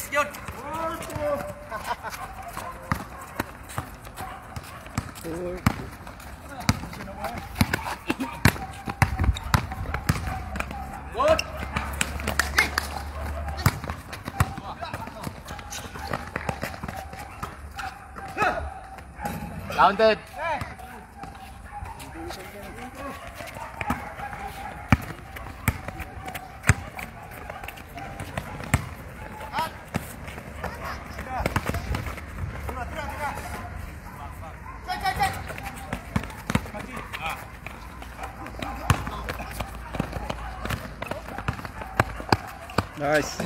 Yes, yun. Good. Counted. Nice.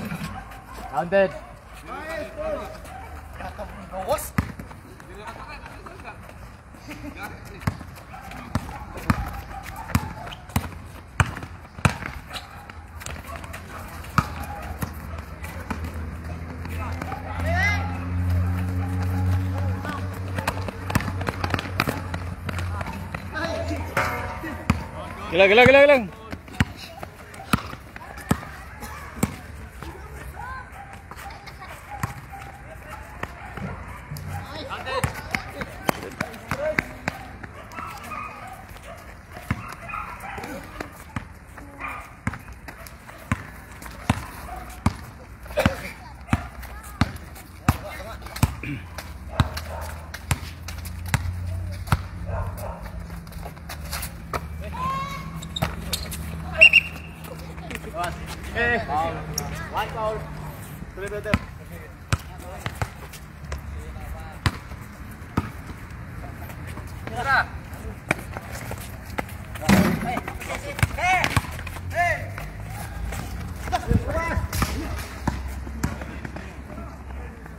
Counted. Gelang. One foul.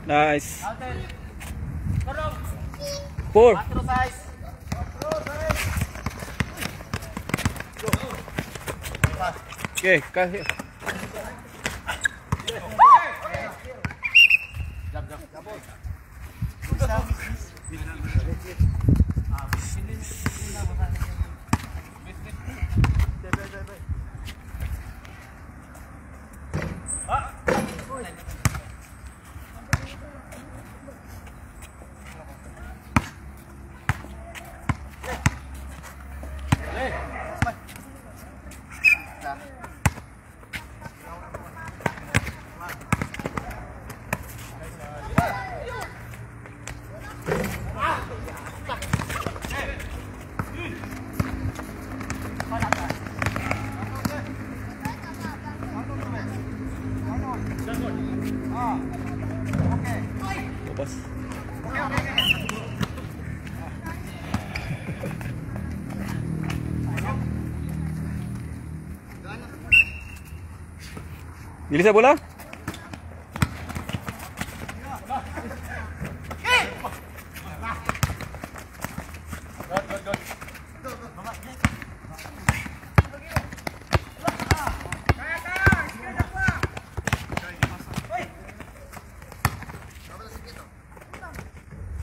Nice. 4. Okay, kasih. Bos. Bilis sa bola.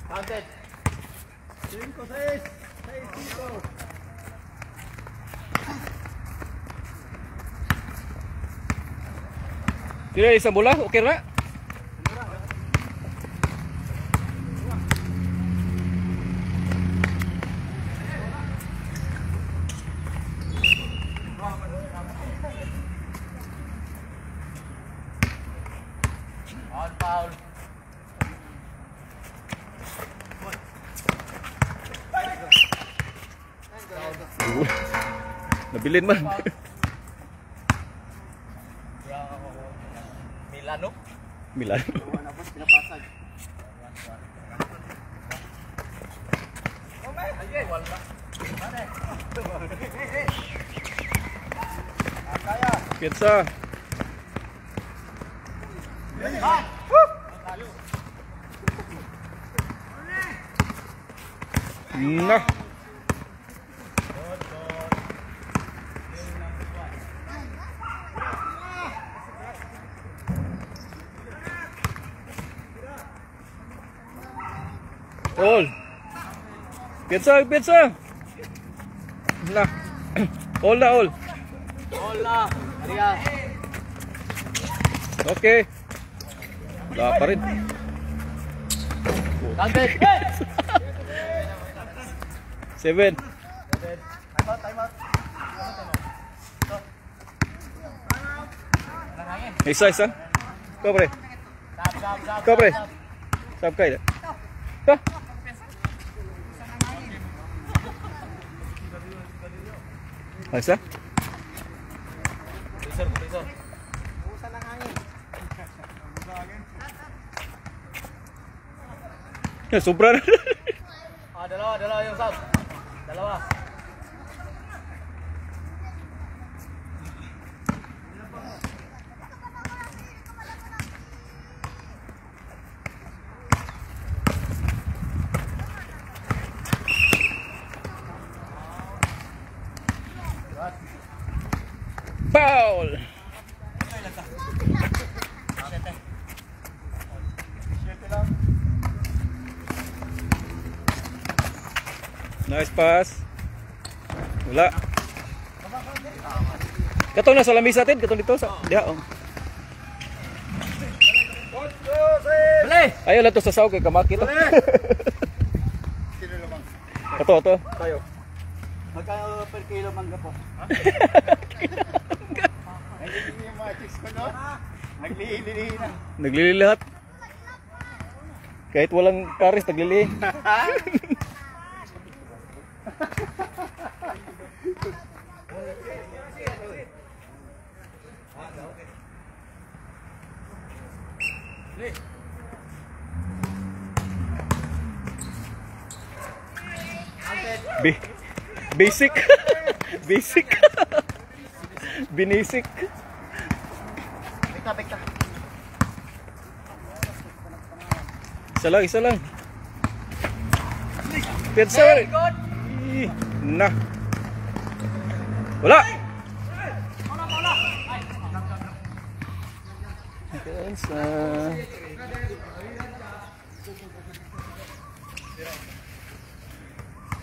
Counted. 5, 6, 5. Tira isang bola, okay na? One foul. Nabilin man. Milano. Milan. Pinapasag. Ay, wala. Pizza. Nah. All. Pizza. Nah. All. Hola. Arias. Okay. Wala pa rin. Landed. 7. Time out. Isa. Ikaw pre. Sab. Ikaw pre. Sab kayo. Ha? Isa? Pressure. Usan ng hangin. Sobra na. Dalawa yung sab. Dalawa. Foul! Nice pass. Wala. Katong nasa lamisa tin, katong dito sa diha. Oh. Bali. Ayaw lang to sa saw kay kamakit. Sino lamang? Ito. Tayo. Magkano per kilo mangga po? Hindi yung mga chicks ko, no? Naglilihi na. Naglili lahat. Kahit walang karis, naglili. Basic. Basic. Binisik. Bekta. Isa lang. Pinsar. Nah. Wala.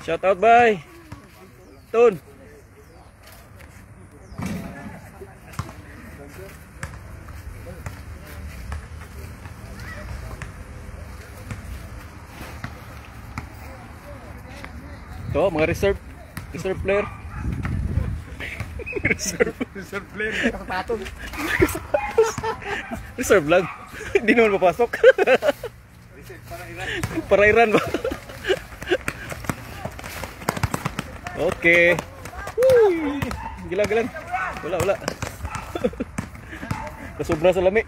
Shout out bye. Tun. To mga reserve player. reserve player Katapatong. Reserve lang. Hindi naman papasok. Para Iran ba? Okay. Gilang. Wala. Kasobra sa lami.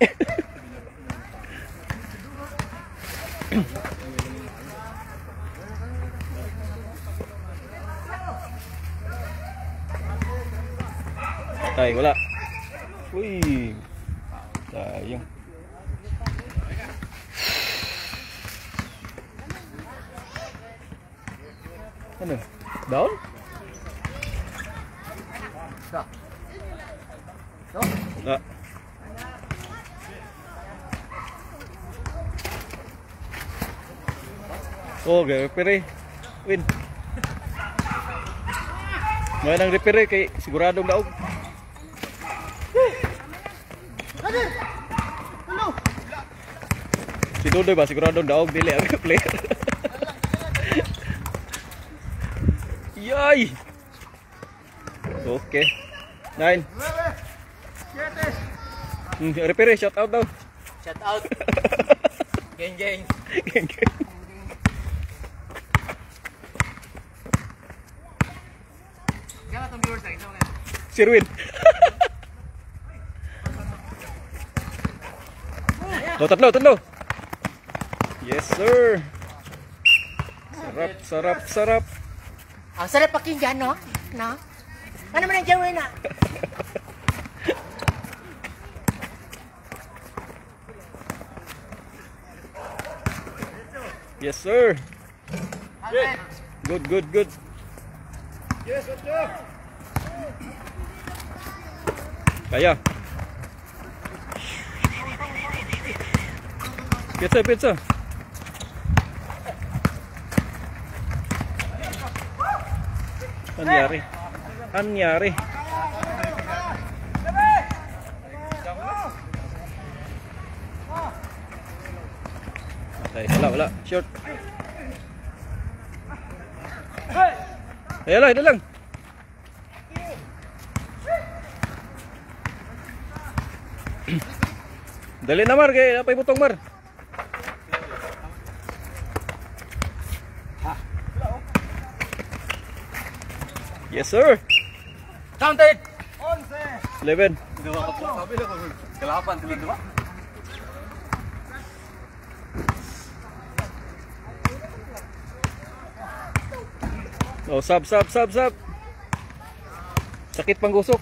Tay, wala. Uy. Sayang. Ano? Down? Ah. Oh, referee. Win. Ngayon ang referee kay siguradong daog. Si Dodoy ba siguradong daog dili ang player. Yay! Okay. 9. Referee, shout out daw. Shout out. Geng. Kaya tong viewers ay wala. Sirwin. Tatlo. Yes, sir. Sarap. Ang sarap pakinggan, no? No? Ano man ang gawin na? Yes, sir. Good. Yes, Ocho. Kaya. Pizza. Anyari. Ay, wala. Short. Ay, ala, ito lang. Dali na, Mar. Kaya apay butong, Mar. Yes, sir. Counted! 11. Kalapan, tuloy diba? Oh, sab. Sakit pang gusok.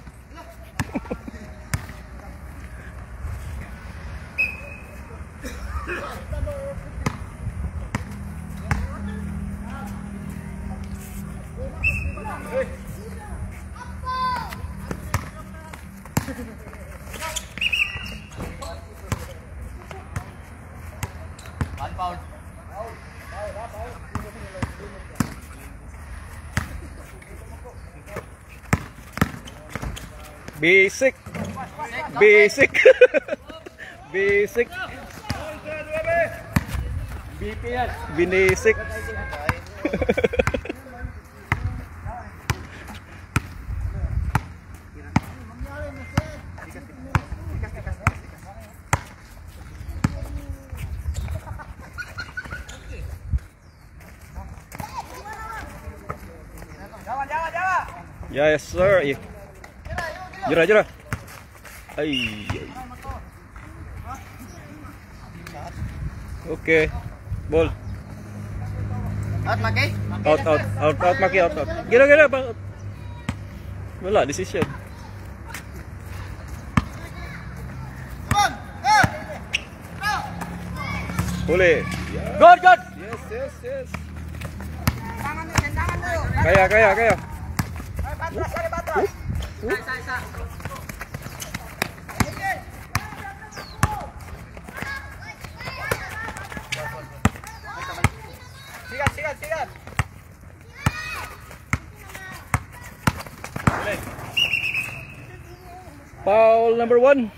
One foul. Basic. Basic. BP yan. Binisik. Yes, sir. Jura. Ay. Okay. Ball. Out, Maki? Out, Maki, out. Gira. Wala, decision. Boleh. Good! Yes. Kaya. Sikat! Foul number 1.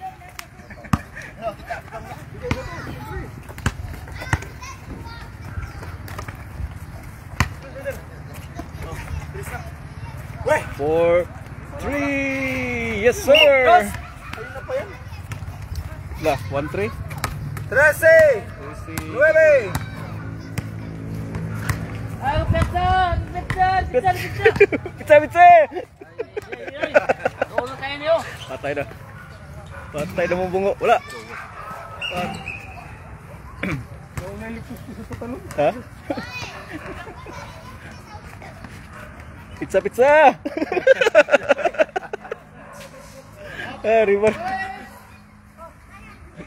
Four, 3. Yes, sir. Lah, 1-3. 13! 9! Ayo, Peter! Pizza. Gol na kayo niyo. Patay na mong bungo. Wala. Ha? Pizza. River.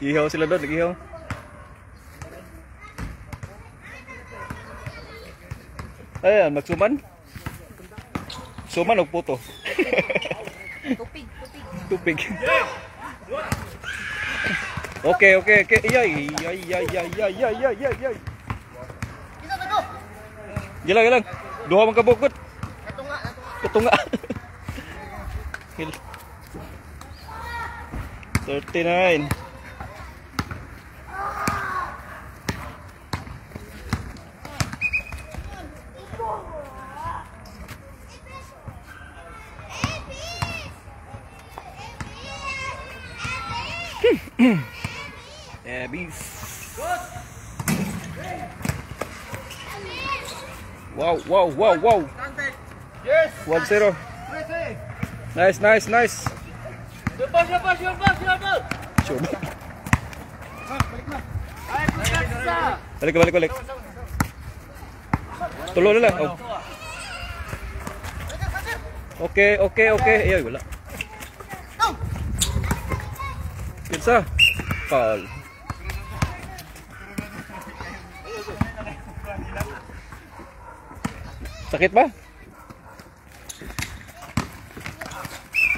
Ihaw sila doon, nag-ihaw. Ayan, magsuman. Suman o puto? Tupig. Okay. Yay. Gilang. Duha man kabukot. Katunga. 39. Abby's. Wow. Yes! 1-0. Nice. Your ball! Sure. Ay, Pizza! Balik. Tulo na lang. Oh. Okay. Ay, wala. Pizza. Foul. Sakit ba?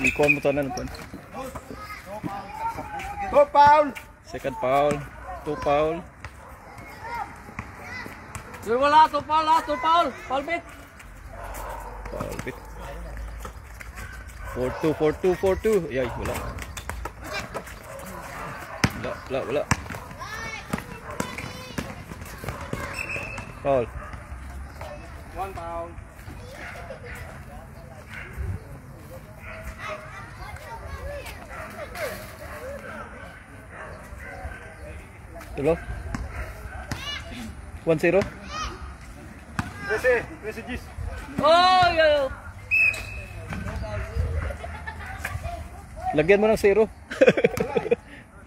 Ikuan mo to na. 2 foul! Second foul. 2 foul. Wala, 2 foul. Foul bit. Foul bit. 4-2. Ay, wala. Wala. Foul. 1 pound. Tulo. 1-0. Presi Gis. Oh, yeah. Lagyan mo ng 0.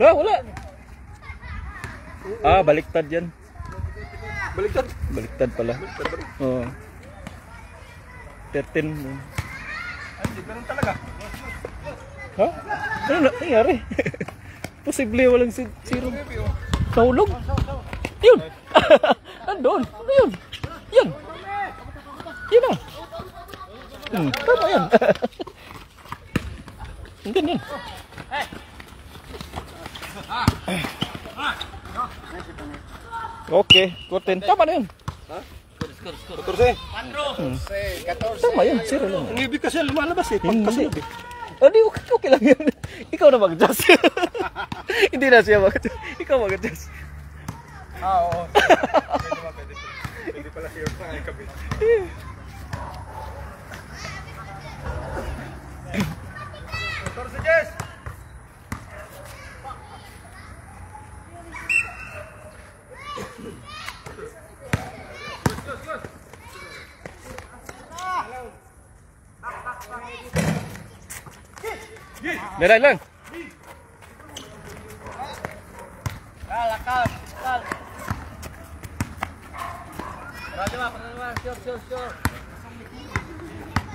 Wala. Baliktad yan. Baliktad. Baliktad pala. Oo. 13. Hindi, ganun talaga. Ha? Ano na? Nangyari? Posible walang 0. Nahulog? Yun! Andun! Ano yun? Yan! Yan na! Tama yan! Ang ganyan. Okay, 14. Tama na yun. 14. Tama yun, 0 lang. Ang ibig kasi lumalabas eh. Hindi. Pagkasunod eh. Hindi, okay lang yan. Ikaw na mag-adjust. Hindi na siya mag-adjust. Ikaw mag-adjust. Oo. Pwede pala siya sa kabit. Jess! Meron lang. Kal. Pernah sure.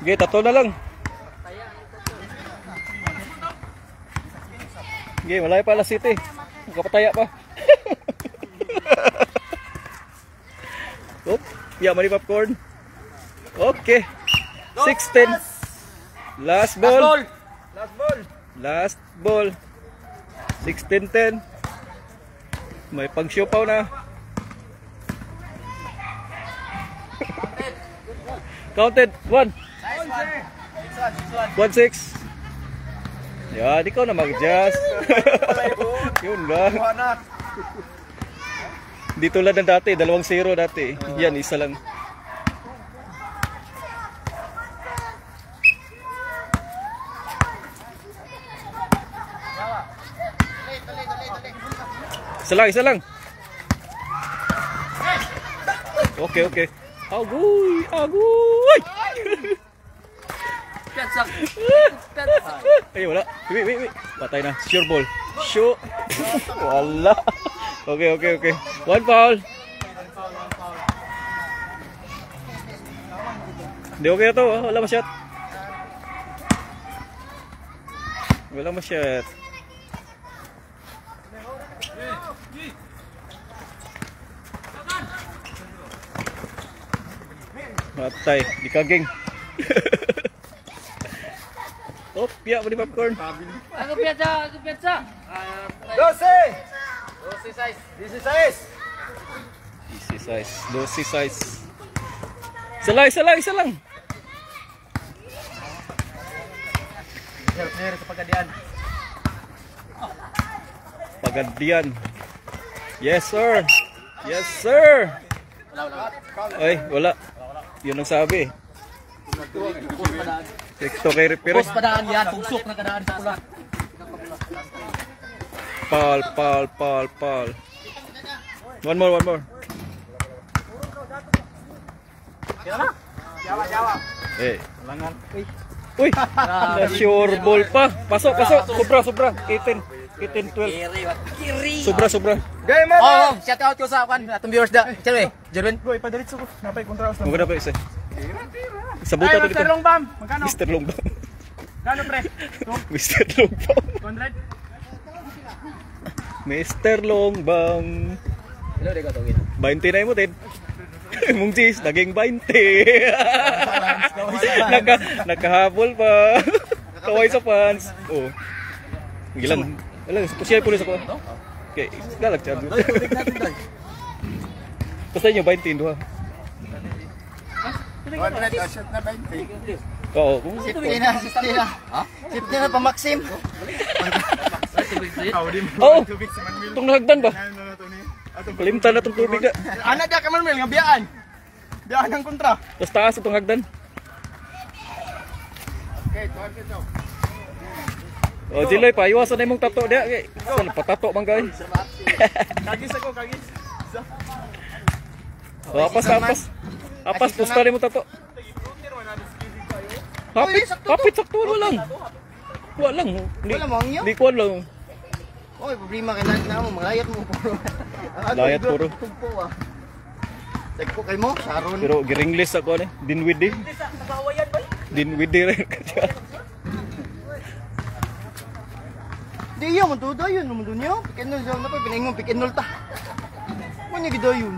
Okay, tato na lang. Okay, malaya pa alas 7. Kapataya pa. Oop, mani popcorn. Okay. 16. Last ball. Last ball. 16-10. May pang-siopaw na. Counted. 1. 1-6. Yan, ikaw na mag-adjust. Yun lang. Di tulad ng dati, 2-0 dati. Yan, isa lang. Isa lang. Okay. Agoy! Piatsak. Ay, wala. Wait. Patay na. Sure ball. Shoot. Wala. Okay. 1 foul. Hindi okay na to. Wala ma-shot. Matay. Di kaging. Oh, piyak mani popcorn. Aku piatsa. 12 size. 12 size. Isa lang. Player sa Pagadian. Yes, sir. Ay, wala. Yun ang sabi. Ito kay Repire. Pos padaan yan. Pugsok na kadaan sa pula. Pal. One more. Jawa. Eh. Uy, na-sure ball pa. Pasok. Sobra. 18, 12. Kiri. Sobra. Game man! Oh, shout out ko sa atong viewers da. Chalwe, Jerwin. Bro, ipadalit sa ko. Napay kontra sa. Maganda pa isa. Sa buta to dito. Mr. Longbam. Magkano? Mr. Longbang. Gano pre? Mr. Longbang. 200? Mr. Longbang. Hello, deka tawin. 20 na mo, Ted. Mong G's, naging 20. Nakahabol pa. Kaway sa fans. Oh. Gilang. Alam, siya pulis ako. Okay, galag siya. Basta nyo, 20 doha. 100 shot na 20. Oo, kung Safety na. Ha? Safety na pa Maxim. Oo, itong nahagdan ba? Kalimtan na itong tubig na. Ana dia ka man Mel nga biyaan. Biyaan ang kontra. Tapos taas itong hagdan. Okay, tuwan kita. O, Jiloy, paiwasan na imong tato dia. Saan, patato man gawin. Kagis ako, kagis. O, apas, pusta rin mo tato. Hapit, sakto, wala lang. Wala lang. Wala mo ang iyo? Di ko lang. Oy, problema kay na mo, maglayat mo puro. Layat puro. Tugpo ah. Tagpo kay mo, Sharon. Pero giringlis ako ni. Dinwidi. Dinwidi rin. Di yun, mantuda yun, naman yun. Pikinol siya na pa, pinaingon, pikinol ta. Ano niya gida yun?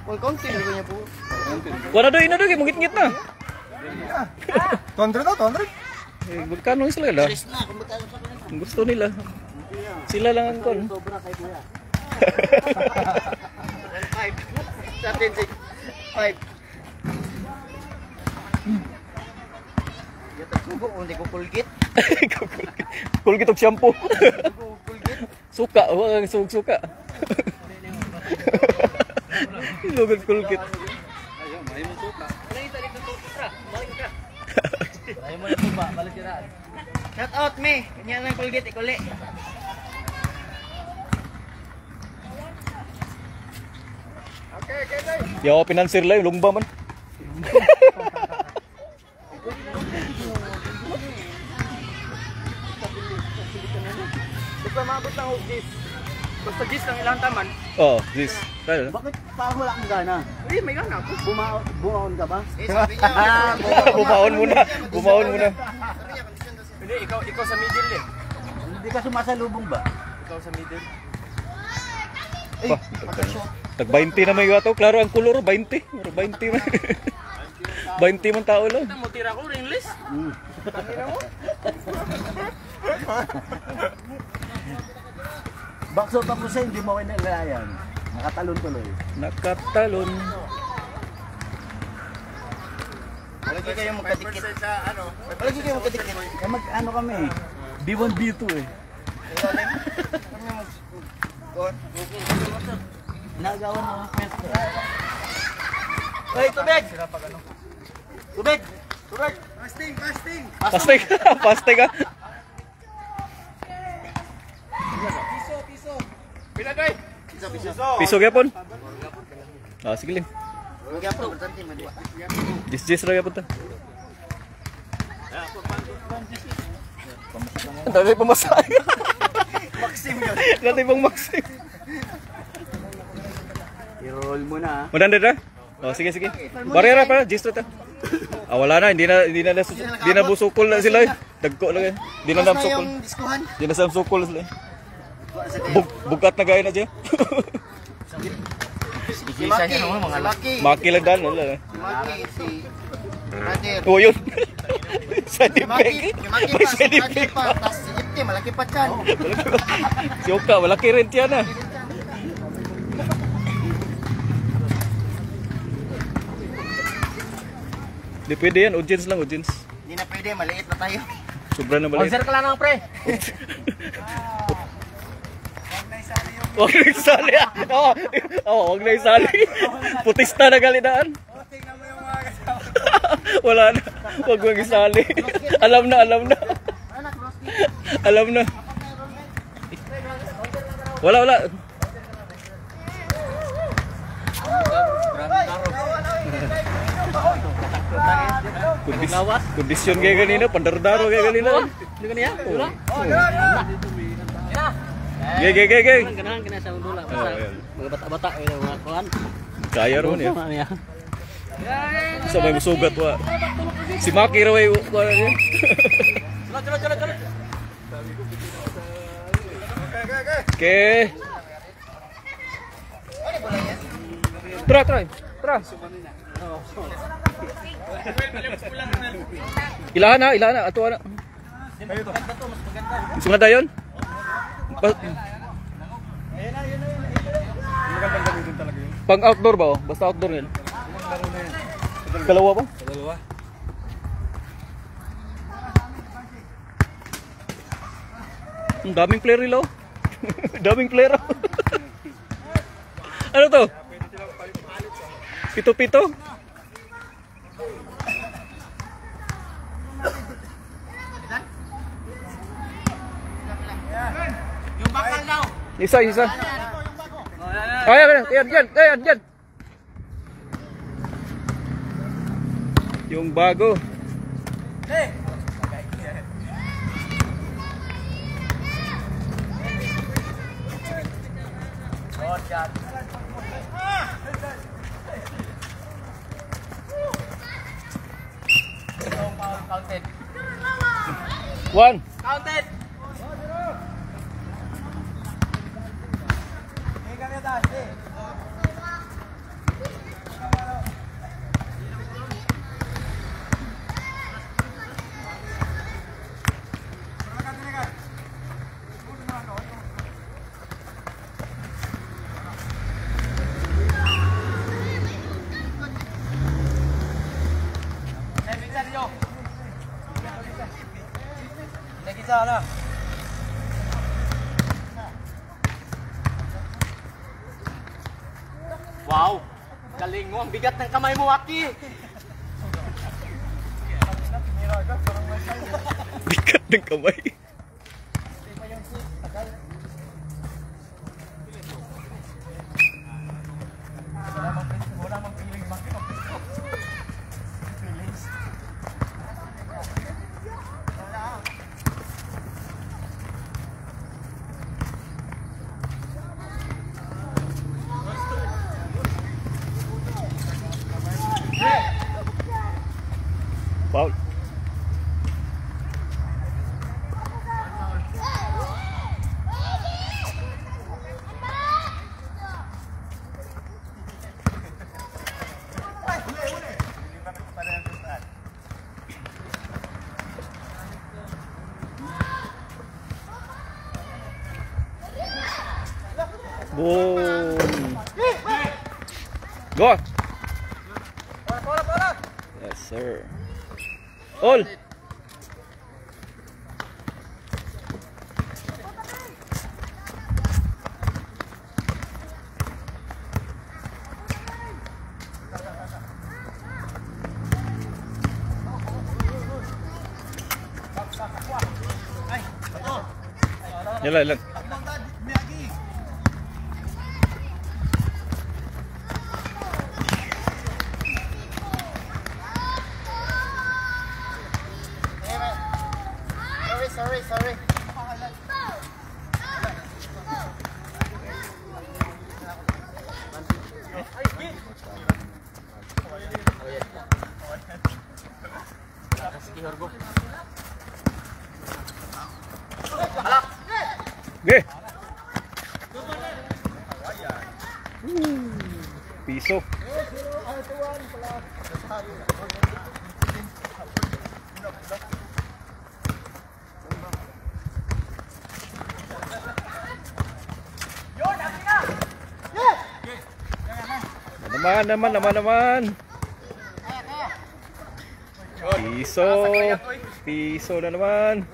All counting, ano niya po? Wala doy, mungit-ngit na. 200 daw, 200? Eh, magkano sila la? Gusto nila. Sila lang ang kon. Sa atin, 5. Yatak subo, hindi ko kulgit. Kulgit og shampoo. Suka, wala kang suka. Ilugod kulgit. Ayaw mo na tuba, balik siraan. Shout out me, kanya lang kulgit, ikuli. Okay. Yawa pinansir lang, lungba man. Basta maabot ng gis. Basta gis ng ilang taman. Oh, this. Kaya. Bakit parang wala kang gana? Uy, may gana ako. Bumaon ka ba? Sabi niya, Bumaon muna. Hindi, ikaw sa middle eh. Hindi ka sumasalubong ba? Ikaw sa middle. Tag 20 na may gato. Klaro ang kulor, 20. 20 man. 20 man tao lang. Mo tira ko ringless. Tangina mo. Bakso pa po siya, hindi mo yan. Nakatalon tuloy. Nakatalon. Lagi kayo magkadikit. Lagi kayo magkadikit. Ano kami? B1, B2 eh. Nagawa na ang pwesto. Hoy, tubig! Tubig! Pastig. Pastig ka. Pinagay! Piso gyapon. Ah, sige lang. Kaya po, bertanti man. Jis ra gyapon ta. Dali pamasahe. Maxim yun. Dali pang maxim. I-roll mo na. 100 ra? Oh, sige. Barera pa, jis ta. Ah, wala na, hindi na busukol na sila. Dagko lang. Hindi na Tapos na sukol. yung diskuhan. Hindi na sukol sila. Bugat na gaya na dyan. Si Maki, mga Maki. Maki lang dan. Wala. Si Maki, si Brother. Oh, yun. Side Si Maki, effect. si Maki May pa, si side Maki effect pa. pa. Tapos si Ipti, malaki pa dyan. Si Oka, malaki rin yan ah. Di pwede yan, audience lang, audience. Hindi na pwede, maliit na tayo. Sobra na maliit. Concert ka lang ng pre. Huwag na isali ah. Oo, huwag na isali. Putista na galidaan. Wala na. Huwag mo isali. Alam na. Alam na. Wala. Kondisyon kayak ganina, pandardaro kayak ganina. Hindi ka niya? Wala? Gay. Ganahan ka na sa undula. Ayan. Mga bata-bata, mga kuhan. Kaya ron ya. Ano niya? Sa may musugat wa. Si Maki raw ay Jalan. Okay. Tara. Ilahan na, ato na. Gusto na dayon? Pang outdoor ba? Basta outdoor yan. Dalawa ba? Dalawa. Ang daming player nila. Daming player. Ano to? Pito-pito? Yung bakal daw. Isa. Ayan. Yung bago. Counted. One. Counted. Wow! Galing mo, ang bigat ng kamay mo, Aki! Bigat ng kamay. Foul. Boom. Go. Yes, sir. All. Yalan. Sorry. Okay. Piso. Naman. Piso na naman.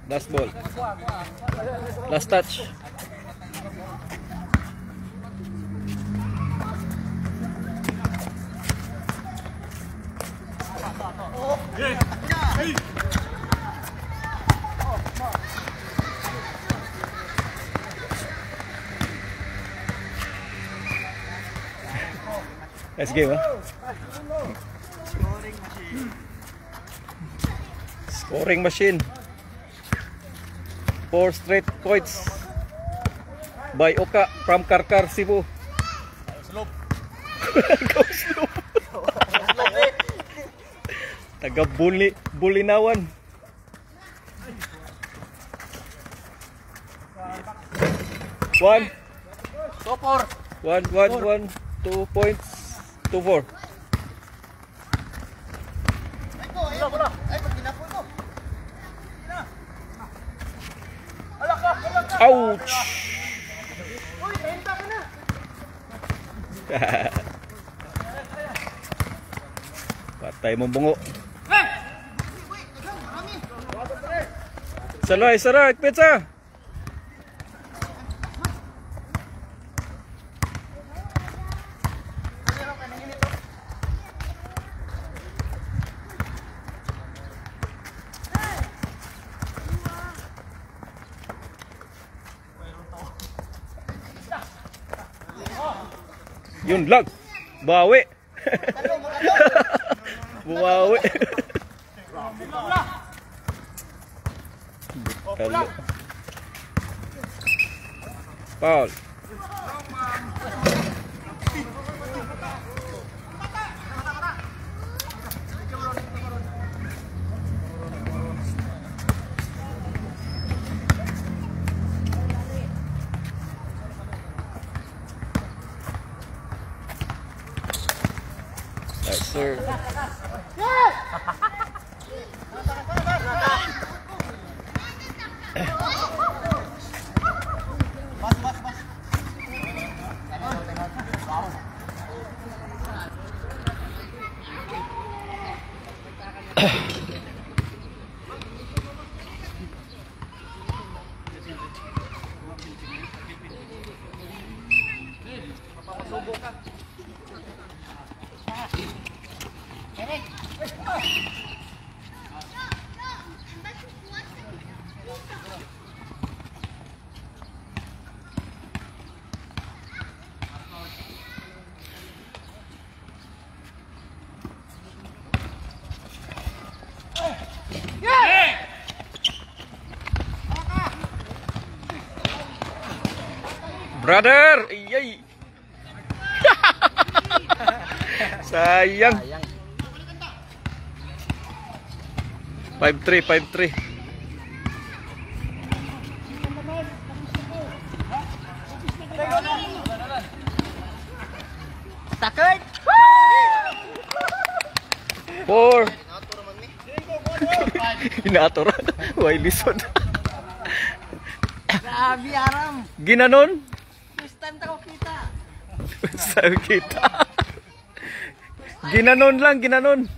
Last ball. Last touch. Let's go. Scoring machine. 4 straight points by Oka from Karkar, Cebu. Taga Bulinawan. One. 2 points. 2-4. Ouch! Patay mong bungo. Salay, saray, pizza! Yun lang. Bawi. Bumawi. Talo. Foul. Yes, sir. Brother, iyay. Sayang. 5-3, 5-3. Takot! 4. Inator. Why lisod? Grabe, Aram. Ginanon? First time ko kita. Sabi kita. Ginanon lang, ginanon.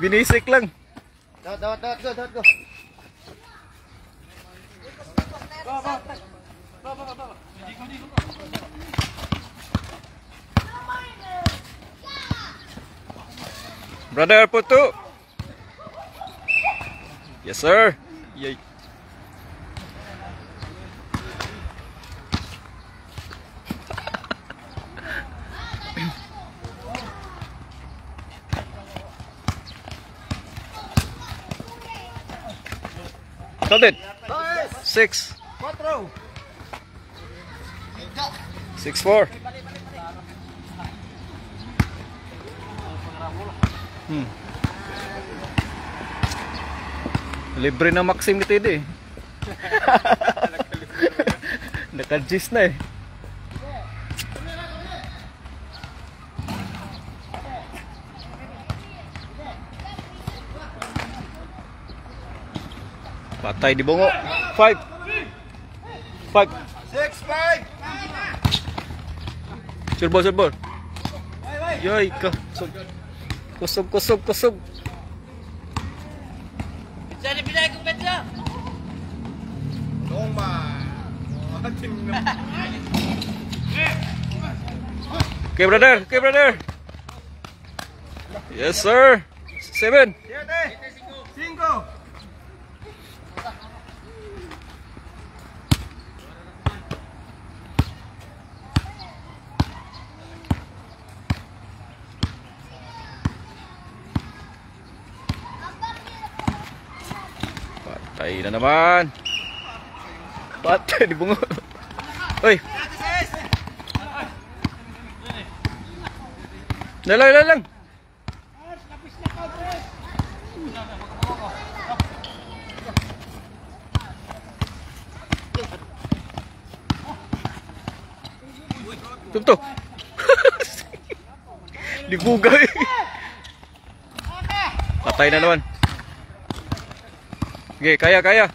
Binisik lang. Dawat, go. Brother Putu. Yes, sir. Yay. Counted. 6. 6-4. Libre na Maxim ni Tede. Naka-gis na eh. Patay di bungo. 5. 5. 6-5. Surbol. Yoy ka. Kusog. Jadi pindah ke pizza. Okay, brother. Yes, sir. 7. 5. Patay na naman. Patay di bungo. Oy. Lang. Tutup. Digugay. Patay na naman. Okay, kaya.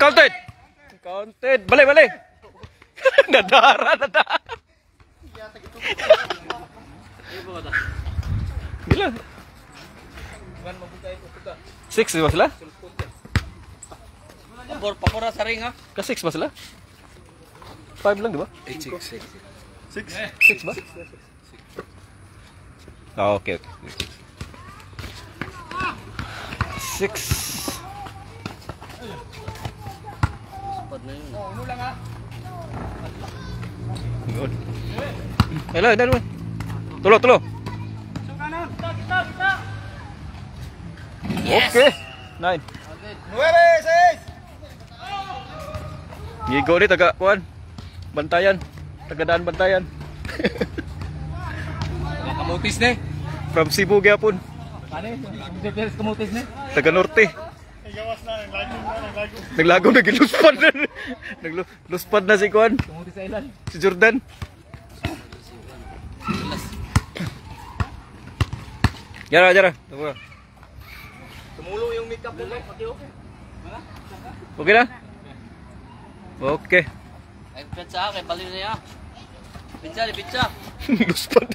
Counted. Counted. Bali. Nadara. Gila. 6 ba sila? Papura sa ring ha. Ka-6 ba sila? 5 lang, di ba? 6 ba? Ah, okay. 6. Good. Hello, dalawa. Tulo. Okay. 9. 9, 6. Gigo ni taga kuan. Bantayan. Tagadaan bantayan. Kamutis na eh. From Cebu gyapon. Ano eh? Kamutis na eh. Taga Norte. Naglago na giluspad na. Nagluspad na si kuan. Kamutis sa ilan. Si Jordan. Jara. Tumulo yung makeup mo. Okay. Okay na? Okay. Ay, pizza kay baliw na ya. Pizza. Luspad.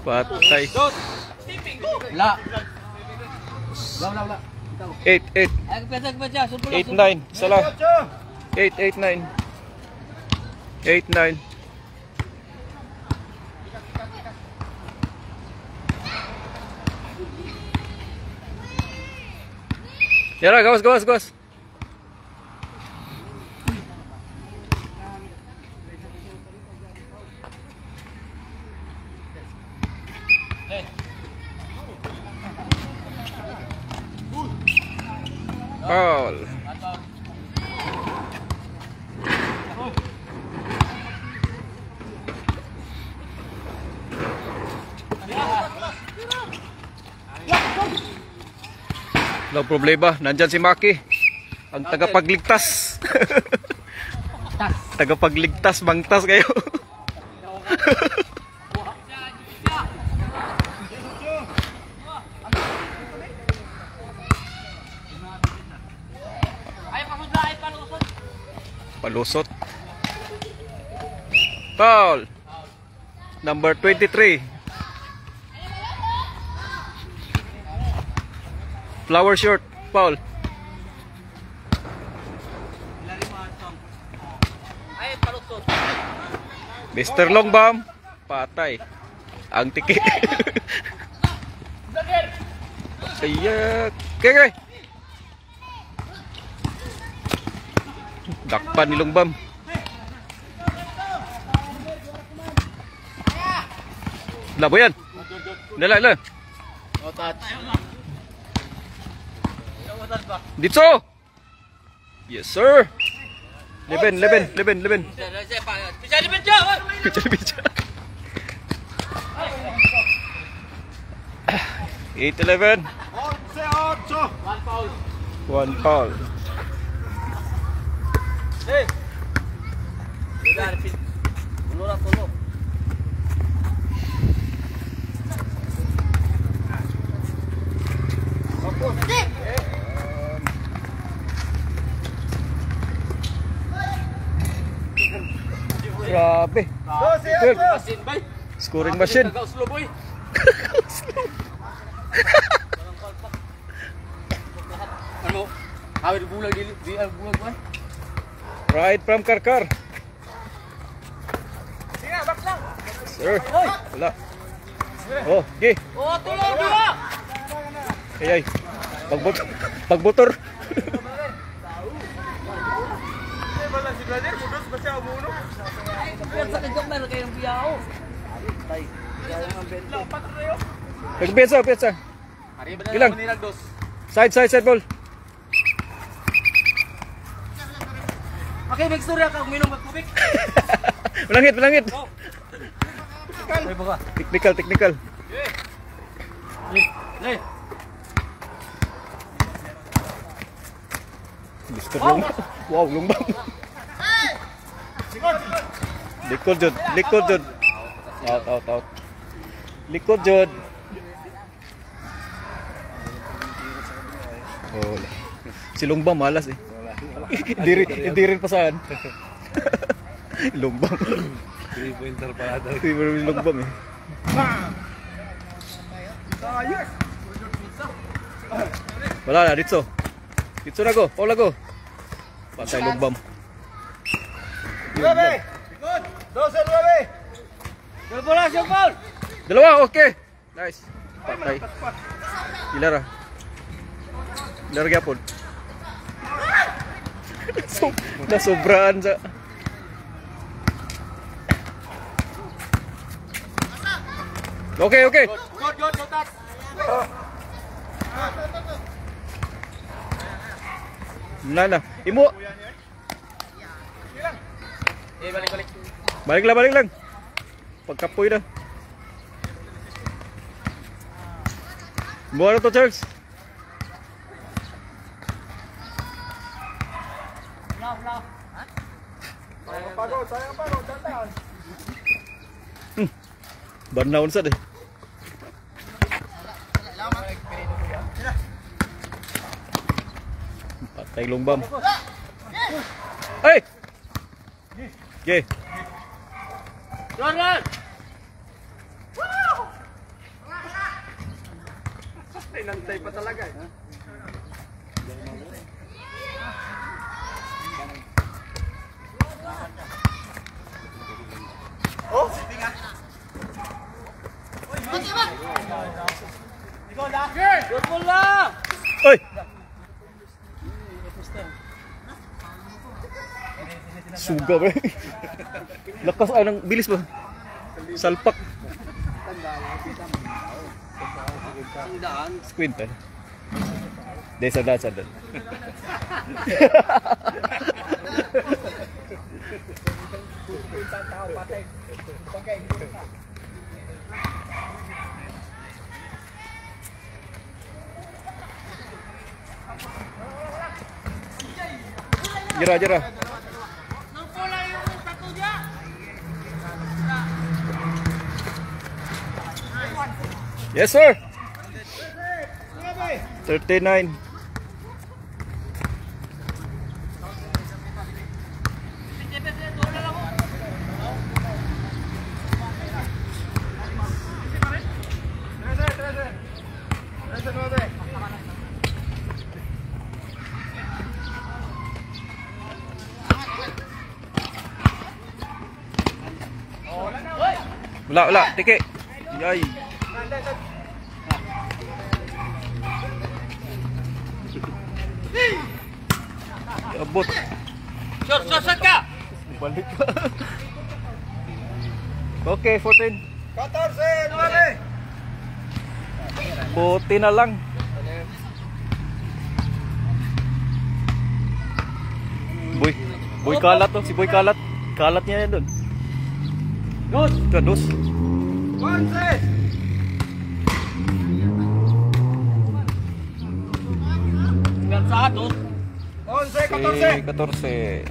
Patay. La. 8. Ay, pizza. 8, 9. Sala. 8, 9. 8, 9. Yara, gawas. Foul. No problema, nandyan si Maki. Ang tagapagligtas. Tagapagligtas, bangtas kayo. Palusot. Foul. Number 23. Flower short, foul. Mr. Longbam, patay. Ang tiki. Ayak. Okay. Dakpan ni Longbam. Labo yan. Dala. Dito. Yes sir. 11. Pizza. 8-11. 1 foul. Hey. Tulo. Grabe. Scoring machine. Ano? Awit bulag di bulag ba? Right from Karkar. Sir. Wala. Oh, okay. Oh, tulong dua. Ay. Pagbutor. Sa kagam na kayong biyaw. Pizza. Ilang? Side ball. Okay, next story ka uminom ng tubig. Malangit. Ay baka. Technical. Le. Mr. Long. Wow, Longbam. Likod jud. Out. Likod jud. Oh. Si Longbam malas eh. Hindi rin pasaan. Lumbang. 3-pointer pala daw. Hindi mo rin lumbang eh. Wala na, dito. Dito na go, Paula go. Patay lumbang. 9! 12-9! Dalawa, okay. Nice. Patay. Ilara. Ilara gyapon. Nasobraan sa. Okay. Good, Tat. Na. Imo. Balik. Balik lang. Pagkapoy na. Buwan na to, Charles. Banlaon sad eh. Patay lumbam. Ay! Okay. Jordan! Nantay pa talaga eh. Good ball lang! Oy! Suga ba? Lakas ng bilis ba? Salpak. Squint eh. Sadal. Jera. Yes sir. 39. Wala, tiki. Yay. Abot. Shot ka! Balik ka. Okay, 14. 14-9! Buti na lang. Boy kalat to, si Boy kalat. Kalat niya yan doon. Dos. 11! Gansado. 11-14! 14.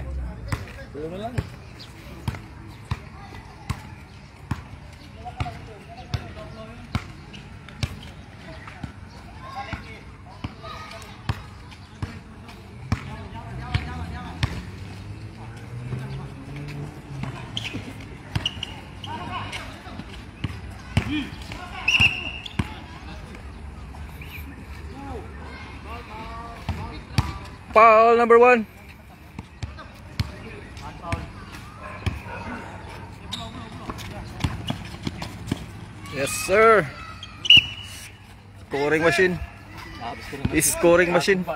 Foul number 1. Yes sir. Scoring machine. Scoring machine.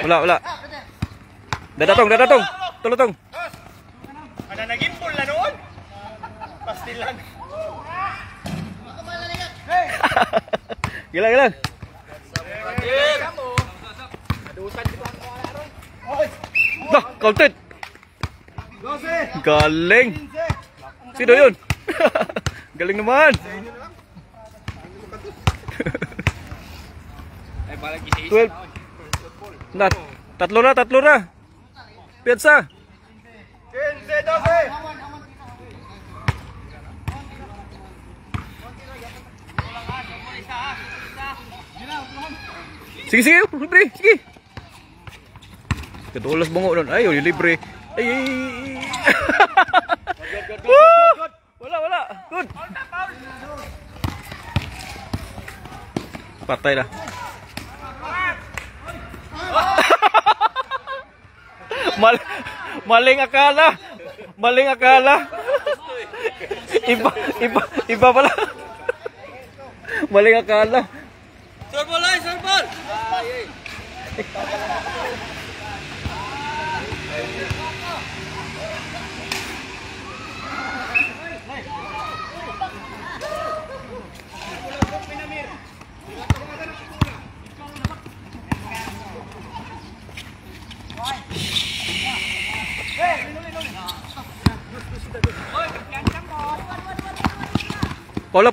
Wala. Dadatong. Tulutong. Ano nag-impul na noon? Pastilan. Gilang. Dah, counted. 12! Galing. Sino yun? Galing naman. 12. Not. Tatlo na. Piyansa. 15-12. Sige, libre, sige. Kedulas bungo nun. Ay, libre. Ay. Woo! Wala. Good. Patay na. Maling akala. Iba pala. Maling akala. Sorbol! Bola.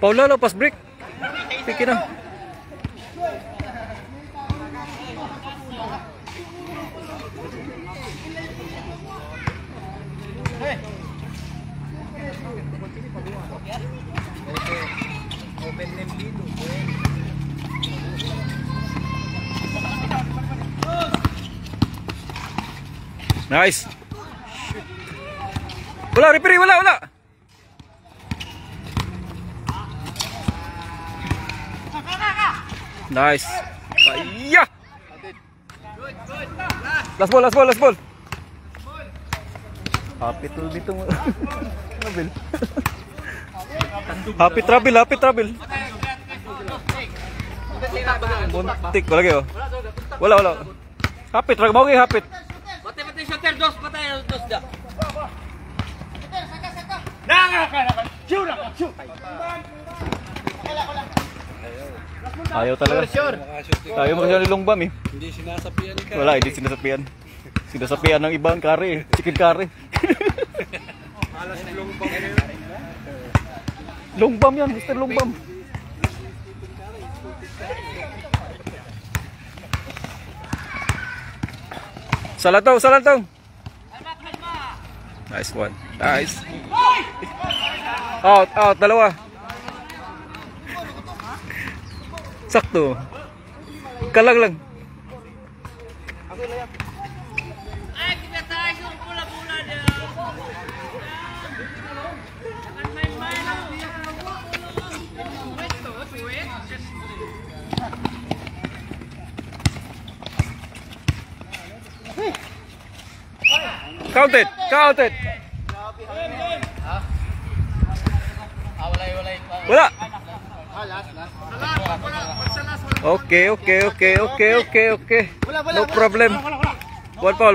Paula, lepas break. Pikir na. Nice. Wala, referee, wala. Nice. Iya. Last ball. Hapit tuh dito mo. Travel. Hapit travel. Buntik wala kayo. Wala. Hapit ra mo hapit. Pati shooter, dos dah. Ayaw talaga. Tayo magkano ni Longbam eh. Hindi sinasapian ka. Wala, hindi sinasapian. Sinasapian ng ibang curry, chicken curry. Alas Longbam. Longbam yan, Mr. Longbam. Salatong. Nice one. Nice. Out, dalawa. Sakto. Kalang lang. Ay, kita tayo bola dia. Jangan main-main. Counted. Wala. Okay. No problem. One ball.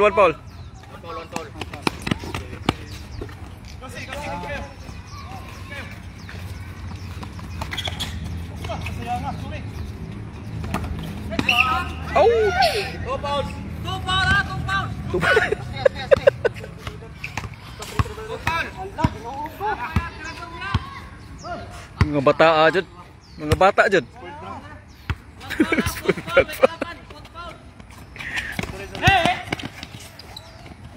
Oh. Two pounds. Mga bata dyan.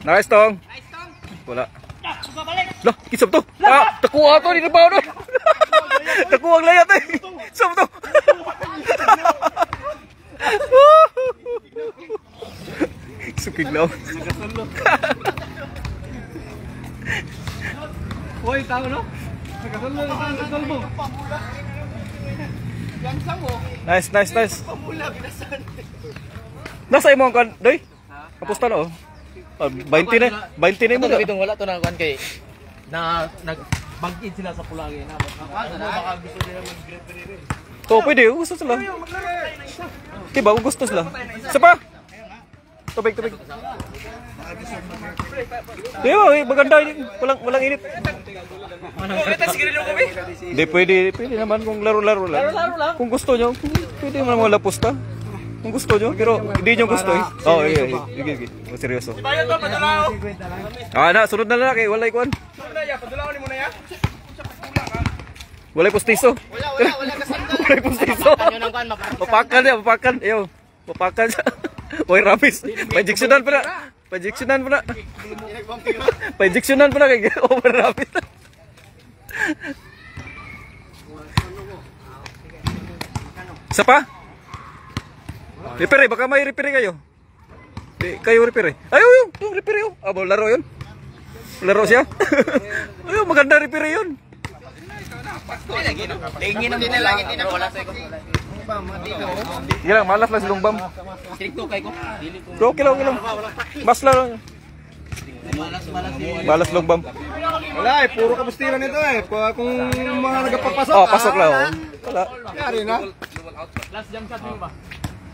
Nice tong. Wala. Lah, kisap to. Takuha to, di na pa doon. Takuha ang layat eh. Sab to. Sukig lang. Hoy, tao no? Nagkasalo mo. Nice. Nasa imo kan, doy? Kapusta no? 20 na mo. Itong wala to na kan kay nagbangkit sila sa pulagi na. Baka gusto nila mag-referee. To, pwede. Gusto sila. Diba, gusto sila. Isa pa? Tubig. Diba, maganda. Walang init. Hindi, pwede naman kung laro-laro lang. Kung gusto nyo, pwede naman mga lapusta. kung gusto nyo, pero hindi nyo gusto eh. Oo, sige. Seryoso. Bayad ba, padulao? Na, sunod na lang kay walay kuan. Padulao ni mo na ya. Walay postiso. Wala kasanda. Walay postiso. Papakan. Ayaw. Papakan siya. Oy, rapis. Pa-injectionan pa na. Pa-injectionan pa na kay over rapis. Isa pa? Repair baka may repair kayo. Di kayo repair. Ayun, yung repair yun. Laro yun. Laro siya. Ayun, maganda repair yun. Tingin ang nila lagi din wala sa ko. Sige lang, malas lang silong bam. Stricto kay ko. Bro, okay lang. Mas lang. Malas long bam. Wala eh, puro kabustira nito eh. Kung mga nagpapasok. Oh, pasok lang. Oh. Wala. Yari na. Last jump shot mo ba?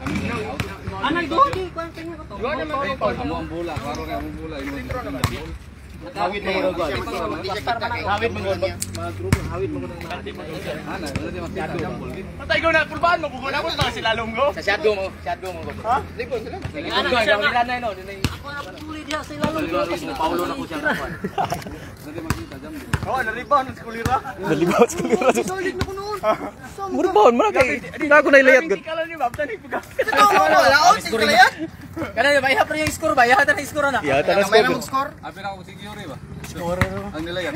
Anay do? Ang bola, klaro nga ang bola. Hawid mo ro gol. Hawid mo gol. Patay ko na pulbaan mo kung wala mo pa sila lunggo. Sa shot mo gol. Ha? Libon sila. Ano na no, dinay. Ako na patuloy diha sa ilalong. Paulo na ko siya kapan. Oh, na-rebound sa kulira. Nalibaw sa kulira. Solid na ko noon. Murbaon mo na kay. Hindi ako nailayat gud. Hindi ka lang ni Babta ni Puga. Wala on score yan. Kana ba ihap yung score ba? Ihap na score na. Yata na May score. score. Abi na ako si Gyuri ba? Ang nila yan.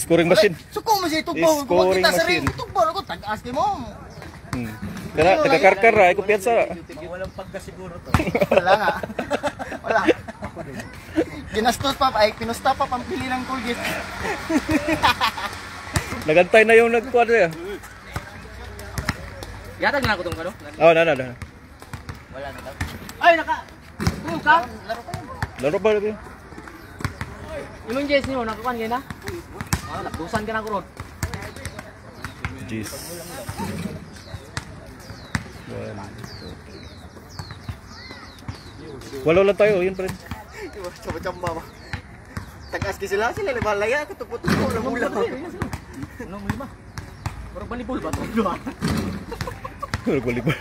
Scoring machine. Suko mo siya itugbaw. Scoring Kita sa machine. ring. Itugbaw ako. Tag-as mo. Kana taga-karkar ra, ay kumpiyansa ra. Walang pagkasiguro to. Wala nga. Wala. Ginastos pa. Ay, pinusta pa pampili ng Colgate. Nagantay na yung nagkuha niya. Yata na ko tong kano. Oh, na. Wala na daw. Ay naka. Ka? Laro ba lagi? Imong Jess niyo nakakuan gyud na. Ah, nabusan ka na ko ron. Jeez. Walo lang tayo, yun pa rin. Chamba ba? Tag-as sila. Sila libalaya. Katupot-tupot. Lamulang. Ano mo lima? Pero balibol ba to? Volleyball.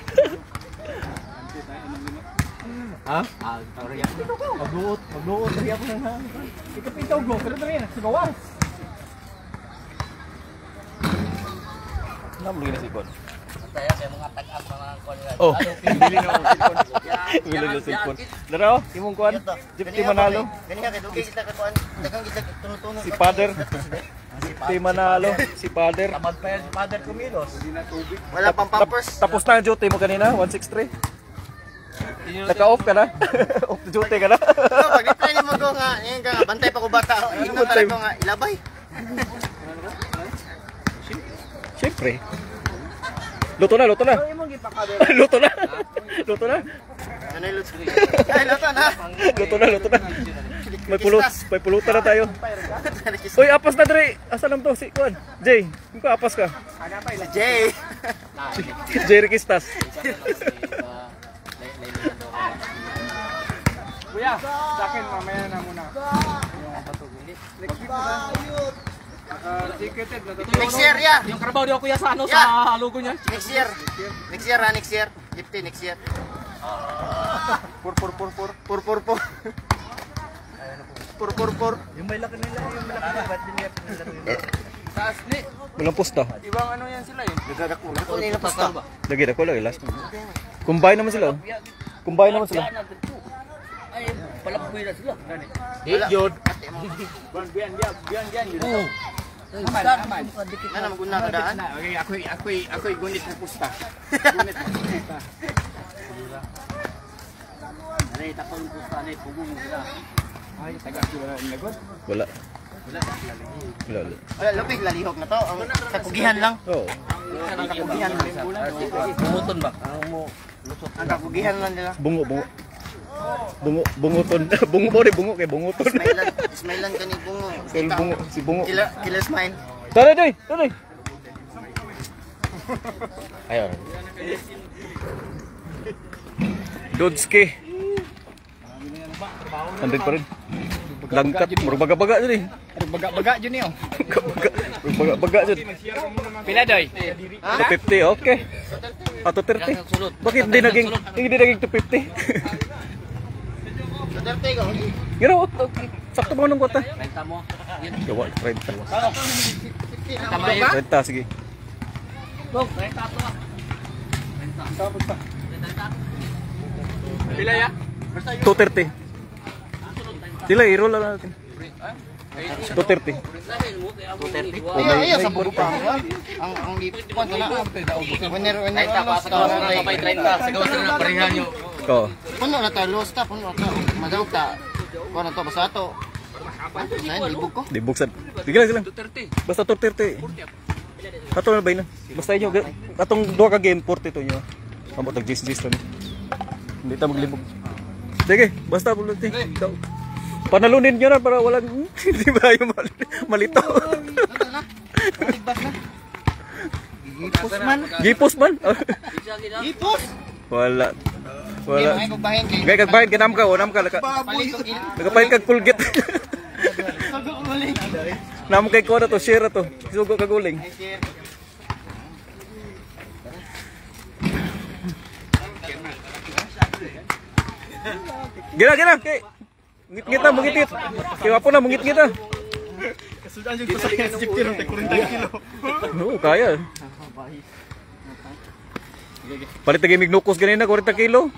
Ha? Ah, sorry yan. Magluot rin ako ng ikapitaw go. Pero rin, sigawan. Ano mo gina sipon? Tayo kay mga tag-up mga kon. Oh, bili na ako sipon. Bili na sipon. Laro, imong kuan. Gypsy Manalo. Ganyan ka. Dugay kita kakuan. Dagang kita tunutuno. Si Father. Gypsy Manalo. Si Father. Tamad pa yan si Father Kumilos. Wala pang pampers. Tapos na ang duty mo kanina, 163. Naka-off ka na? Off the duty ka na? Pag reply mo ko nga, ngayon ka nga, bantay pa ko bata. Ino talaga ko nga, ilabay. Siyempre. Luto na. Luto na. Ano yung luto? Ay, luto na. Luto na. May pulutan na tayo. Uy, apas na dre. Asa lang to si Kuan? Jay, kung ka apas ka. Jay. Jay Riquistas. Kuya, sa akin mamaya na muna. Ticketed na Next year, yeah. Yung karabaw di ako kuya sa ano Yeah. sa logo niya. Next year. Next year, ha, next year. 50 next year. Pur. Yung may laki nila, ba't din niya Taas ni. Walang pusta. Ibang ano yan sila eh. Nagagako. Ako nila pasta. Lagi na ko lagi last. Combine naman sila. Combine naman sila. Ay, palaboy na sila. Yod. Biyan yun. Oo. Ano, maguna ka daan? Ako'y gunit na pusta. Aray, tapon ko sa anay, pugong sila. Ay, taga wala inagot. Wala. Wala, lupig, lalihok na to. Sa kugihan lang. Oo. Ang kakugihan lang. Bumuton ba? Ang kakugihan lang nila. Bunguton. Bungo mo rin, bungo kay bunguton. Ismailan ka ni Bungo. Si bungo. Killer smile. Tara, Doy. Ayun. Dodski. Andin pa rin. Langkat, baga-baga dyan eh. Baga dyan niyo. Baga dyan. Pila doy? 50, okay. Ah, 230. Bakit hindi naging 250? Duterte ko. Gino, sakto mo nung kota. Renta mo. Gawa, 30. Tama yun. 30, sige. Renta to. Pila ya? 230. Sila, i-roll lang natin. 230. Iya sa bugo pa. Ang ipon na. Winner lost ta. Kapay 30. Sigaw sila ng parehan nyo. Ko. Puno na ta lost ta, puno ta. Madaw ta. Kuha na to basta to. Nay libog ko. Di buksan. Sige lang. Basta 230. Ato na ba yun? Basta inyo, atong 2 ka game, 42 nyo. Kamot nag-gis-gis lang. Hindi ta maglibog. Sige, basta po lang. Panalunin nyo na para walang, hindi ba yung malito? Ligbas na. Gipos man. Gipos man? Gipos. Wala. Wala. Ay kugbahin kay. Gaya kagbahin, ganam ka. Nagapahit kag pulgit. Nam kay ko na to, share na to. Sugo kaguling. Gina. Ngit-ngit na, mungit-ngit. Kaya wapo na, mungit-ngit na. Kasudan yung kusaya sa jeep tiro, 40 kilo. Oo, kaya. Palit na gamig nukos ganina, 40 kilo.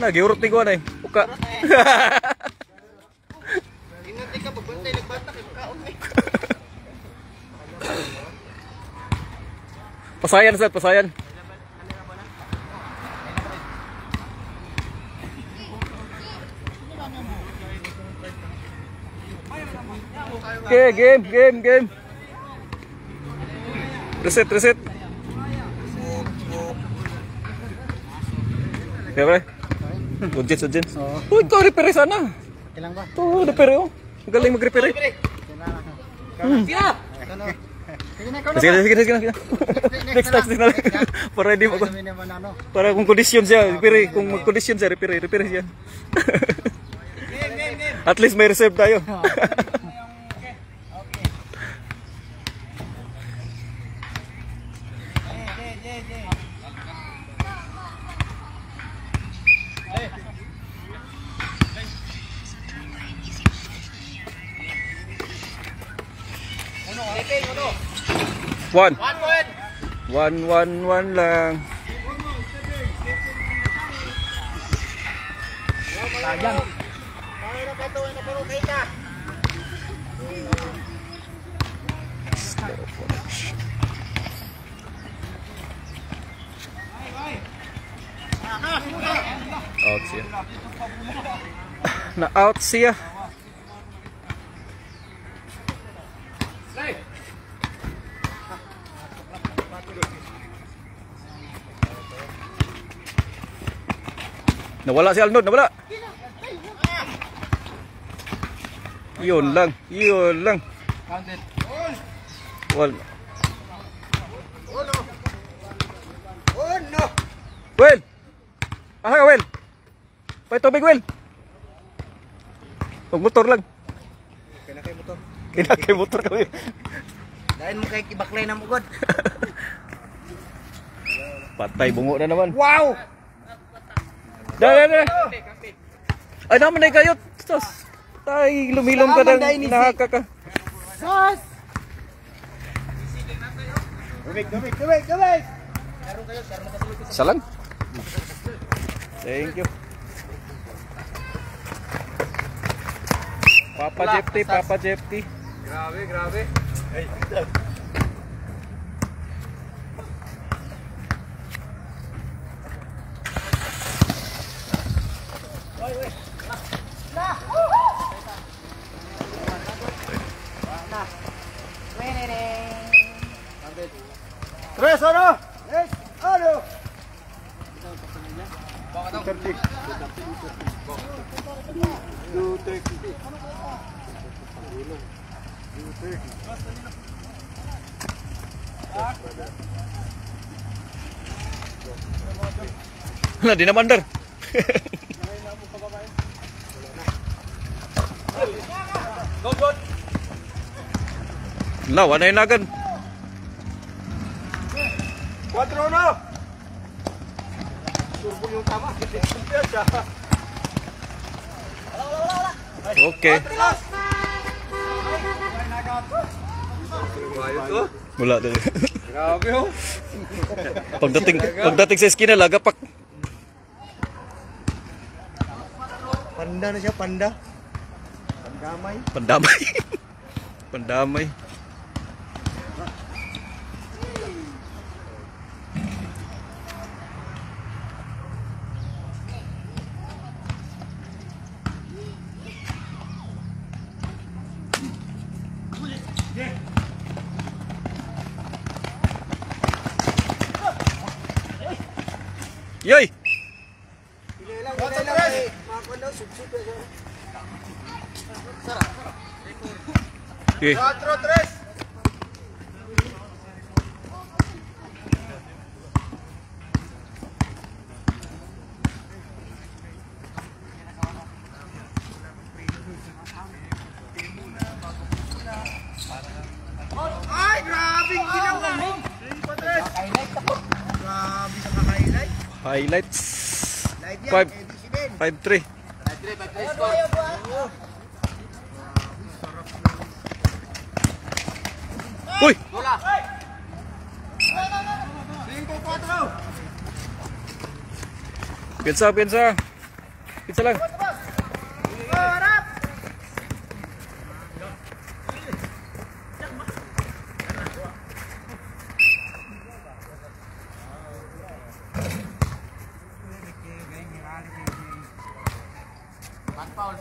Nagiurot ni ko na eh. Uka. Ingat ka pagbantay nagbata kay kaon eh. Pasayan, Seth, pasayan. Okay, game. Reset. Okay, pre. Sudjen. Uy, ikaw repair sana. Kailang ba? Oo, repair oh. Magaling mag-repair. Sige. Next na lang. Para hindi mo. Para kung kondisyon siya, repair. Kung mag-kondisyon siya, repair siya. At least may reserve tayo. One lang. Out siya. Na-out siya. Nawala si Alnod, nawala. Yun lang. Wal. Well. Aha, Well. Pay tubig, Well. Motor lang. Kinakay motor kami. Dahil mo kay kibaklay na mugod. Patay bungo na naman. Wow! Dala. Ay naman ay kayot. Sus. Tay lumilom ka nang nahaka ka. Sus! Gawig! Salang. Thank you. Papa Jefty. Grabe. Tres, ano? Yes, ano? Wala, di na mandar. Lawan na yung nagan. 4-1. Okay. Wala din. Grabe oh. Pagdating sa eskina lagapak. Panda na siya, panda. Pandamay. Pandamay. Pandamay. Yoy! Okay. 4-3. Ay, grabing ginawa mo. Grabe sa ka-highlight. Highlights. Live yan, 5-3. 5-3 score. Uy! Bola. 5-4. Piensa. Piensa lang. Foul.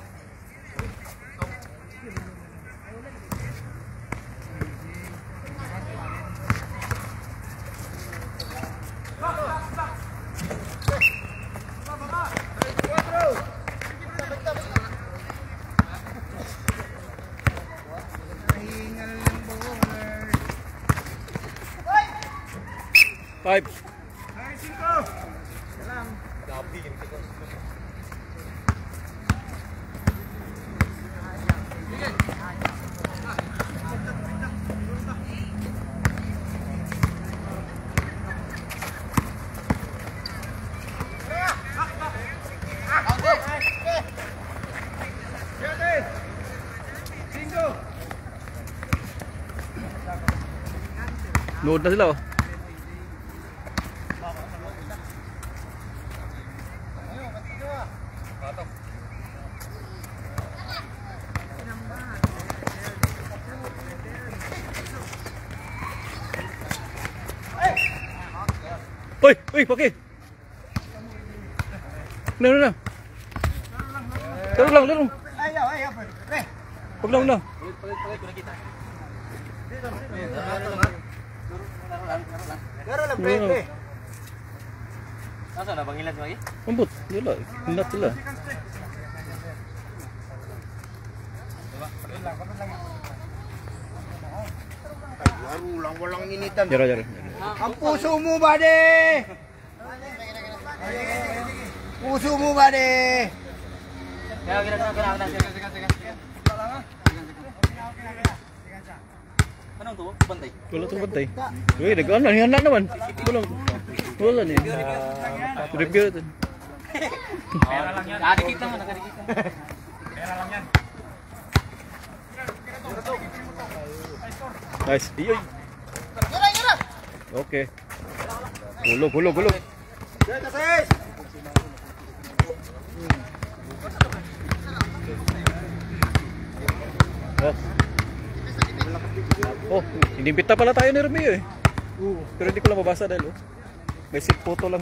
Five. Load na sila oh. Uy, Paki. No. Laro lang. Ayaw, pre. Huwag lang. Laro lang, pre. Nasaan na bang ilan lagi? Ambot, wala. Hinat sila. Laro lang, walang initan. Jara. Ang puso mo, buddy! Puso mo, buddy! Kaya. Anong tuwa? Bantay. Wala itong bantay. Uy, nag-ano, hihanda naman. Wala niya. Review natin. Pera lang yan. Nakadikit naman. Pera lang yan. Nice. Iyoy. Okay. Gulog. Oh, inimbita pala tayo ni Romeo eh. Pero hindi ko lang mabasa dahil oh. May sit photo lang.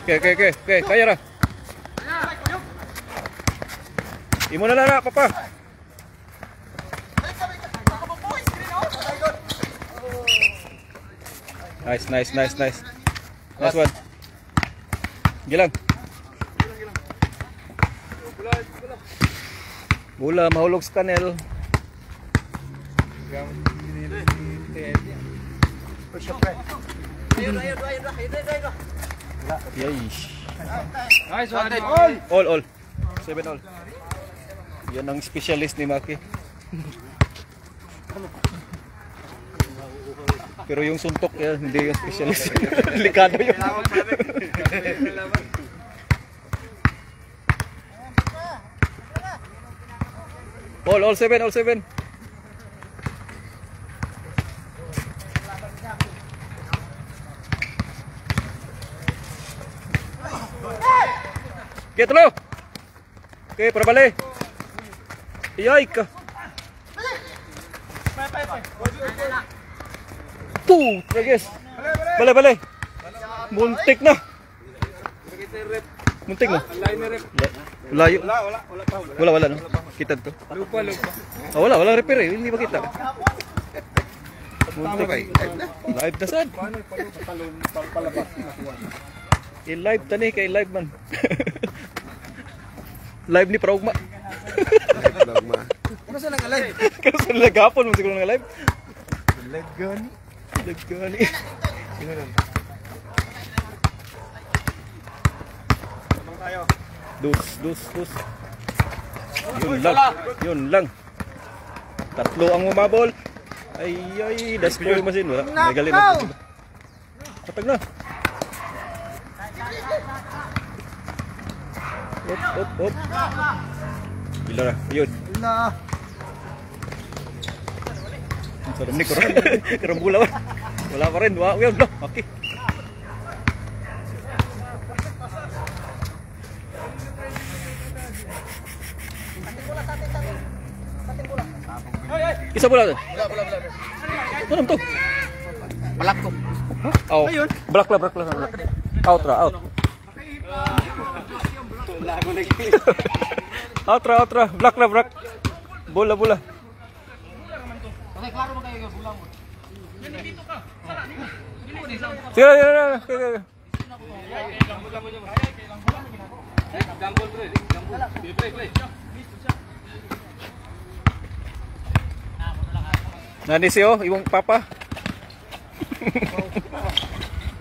Okay, kaya ra. Imo na lang, papa. Nice. Nice one. Gilang. Bola mahulog sa kanel. Yeesh. Nice one. All. 7 all. Yan ang specialist ni Maki. Pero yung suntok yan, hindi yung specialist. Delikado yun. All 7. Get low. Okay, para balik. Iyay ka. Guys. Balik. Muntik na. Layo. Wala no. Kita to. Lupa. Wala repair eh. Hindi ba kita? Muntik. Live na sad. I-live tani kay live man. Live ni Praugma. Ano sa nag-live? Kasi nagapon mo siguro ng live. Live gani. Dus. Yun lang. Tatlo ang umabol. Ay, destroy machine. Wala. Nagali na. Patag na. Op. Bila na. Yun. Ang sarap ni Karambula ba? Wala pa rin. Yun. Okay. Isa bola tu. Ano to? Balak ko. Oh. Black. Out. Outra. Black. Bola. Okay, klaro mo kayo bola mo. Sige. Gambol bro. Play. Nani siyo, yung papa.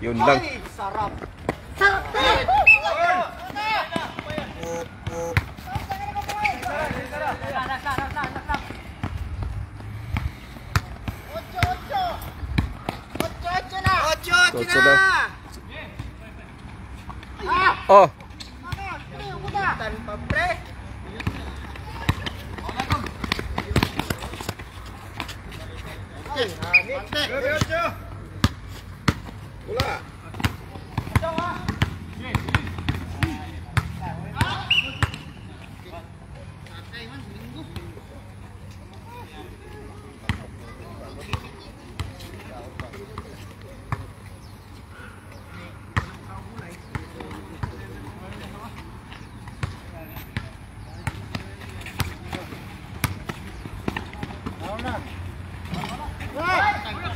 Yun lang. Sarap. Ocho na. Oh. Tanpa pre.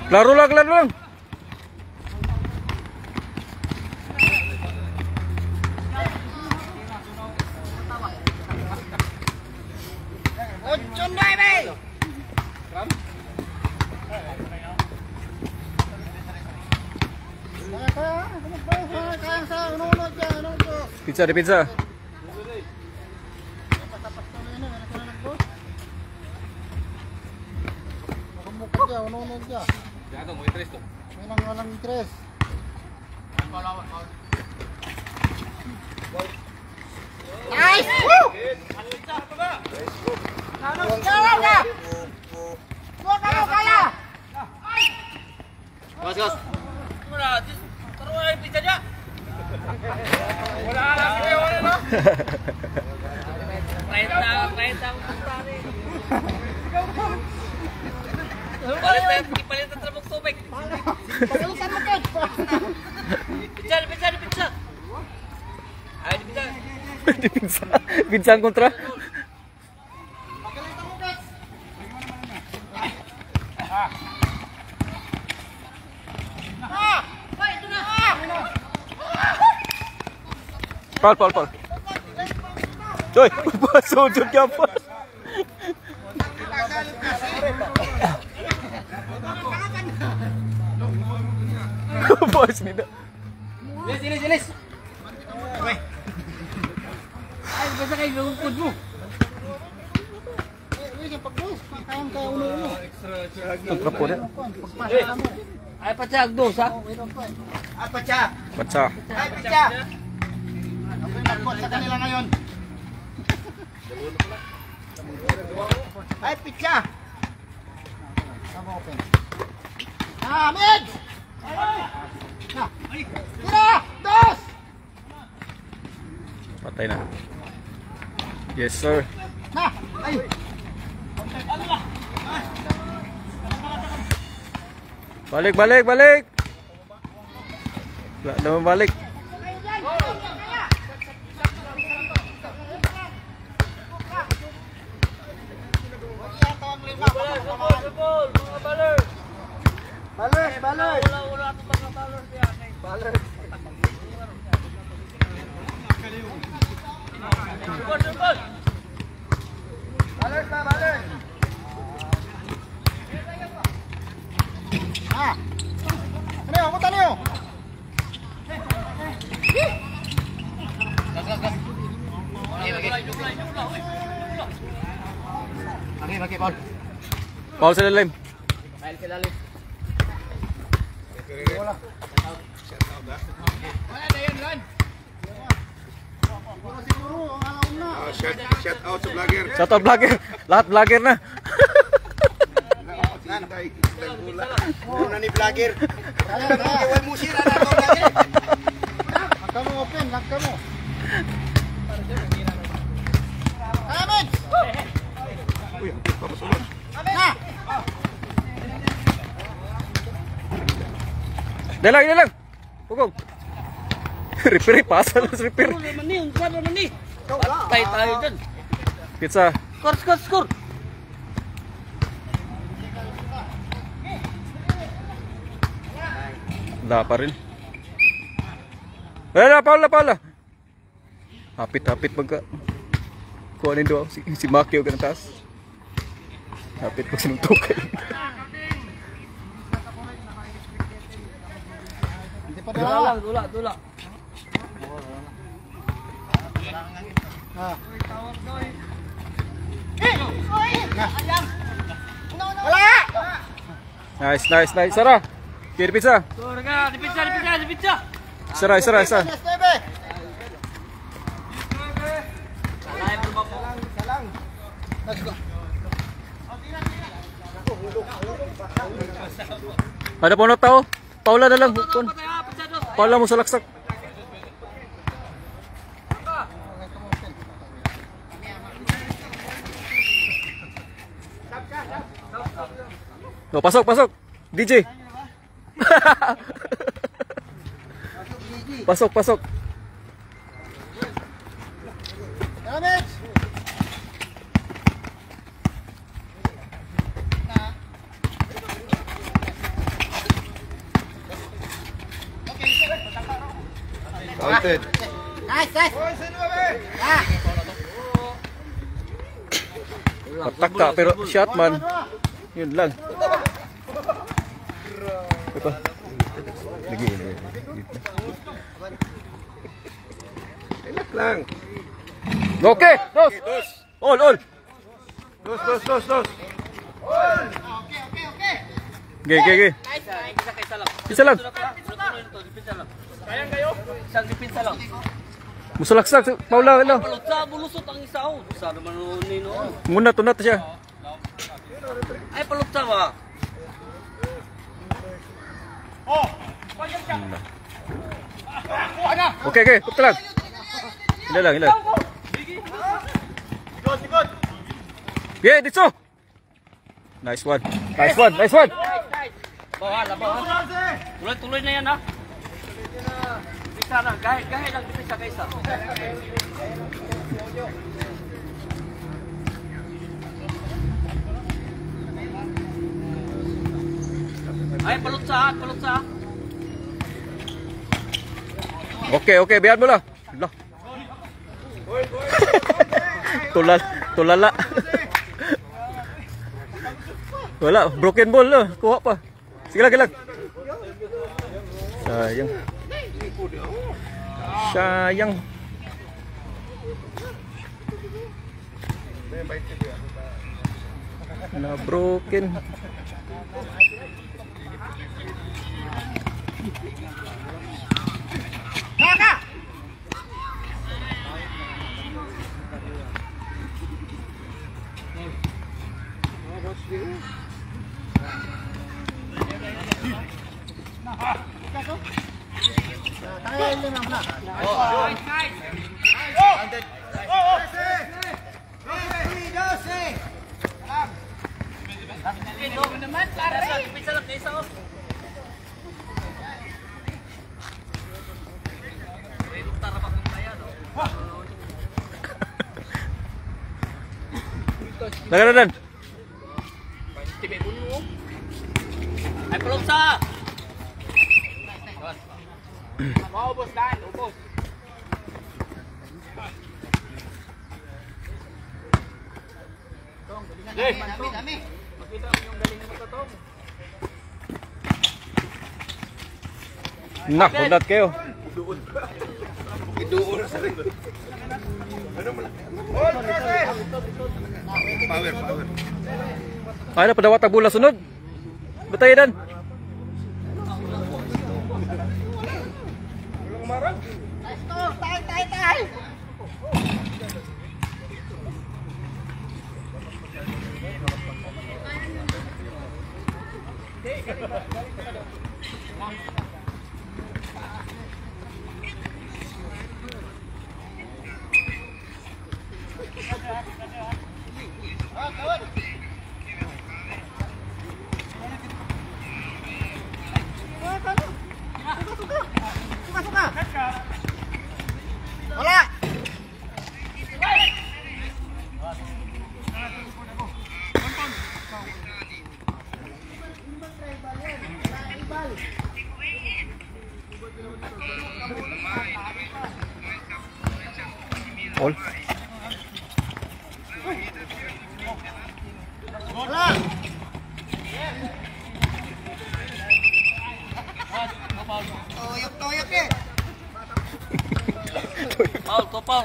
Laro lang. Pizza. Walang interest. Nice! Woo! Gas. Taruh air pizza aja. Wala na. Renta puntari. Palit ang trabok tubig. Pagalitan mo kay. Pizza. Ay, pizza. Pizza ang kontra. Paul. Coy, sujud ka pa. Boys ni dah. Sinis. Ay, basta kayo lungkod mo. Ang trapo na. Ay, patsag dos, ha? Batsa. Ay, pitsa! Ako'y nagkot sa kanila ngayon. Ay, pitsa! Mid! Tira! Dos! Patay na. Yes, sir. Na! Ay! Balik. Wala naman balik. Balers! Balers! Ah! Ano yun? Lagi, Paul. Paul sa lalim. Ay, sa lalim. Wala na yun, Ron. Shout out sa vlogger. Shout out vlogger. Lahat vlogger na. Muna ni vlogger. Huwag mo sira na ito lagi. Langka mo, open. Langka mo. Amin! Uy, papasunod. Na! Dalang. Pugong. Repair, pasa na sa repair. Patay tayo dyan. Pizza. Score. Wala pa rin. Wala, Paula. Hapit magka. Kuha na doon. Si Makio ka ng taas. Hapit pag sinuntukay. Hindi pa dala. Dula. Wala! Nice. Sara. Kiri pizza. Surga, di pizza. Sara. Stebe! Ada po na tao. Paula na lang. Paula mo sa laksak. No, pasok. DJ. Pasok. Amin! Counted. Nice! Patak ka pero shot man. Yun lang. Ito. Lagi. Relax lang. Okay. Dos. All. Dos. Okay. Isa lang. Kayang kayo? Isang dipinsa lang. Musalaksak. Paula. Bulusot ang isa. Sa naman nino. Muna tunat siya. Ay, palutsa ba? Okay. Kupta lang. Ilan. Yeah, dito. Nice one. Bahala. Tuloy na yan, ha? Bisa na. Gahit lang dipisa kaysa. Ay, palutsa. Okay, biar mo lang. Lah. Tulala. Wala, broken ball lah. Kuha pa. Sige lang. Sayang. Sayang. Na broken. Dan. Ay, peluk sa! Mau bos dan, ubos. Dami. Makita mo yung galing mo Tong. Nak, udat kayo. Iduol sa rin. Power. Ay na padawat bola sunod. Betay dan. Tay. Wala. All. Wala. Toyok eh. Paul.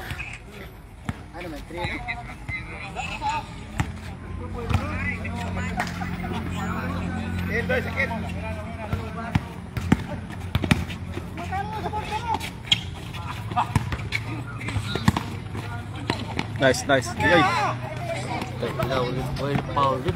Ano man, 3 na? Sakit. Nice. Yay. Paula.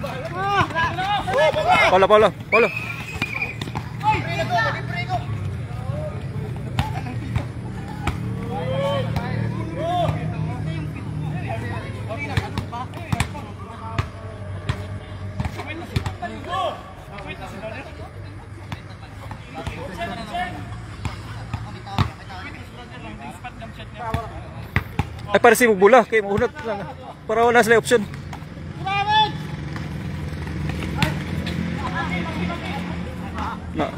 Ay para si bola kay mahunat lang para wala sila option. Na.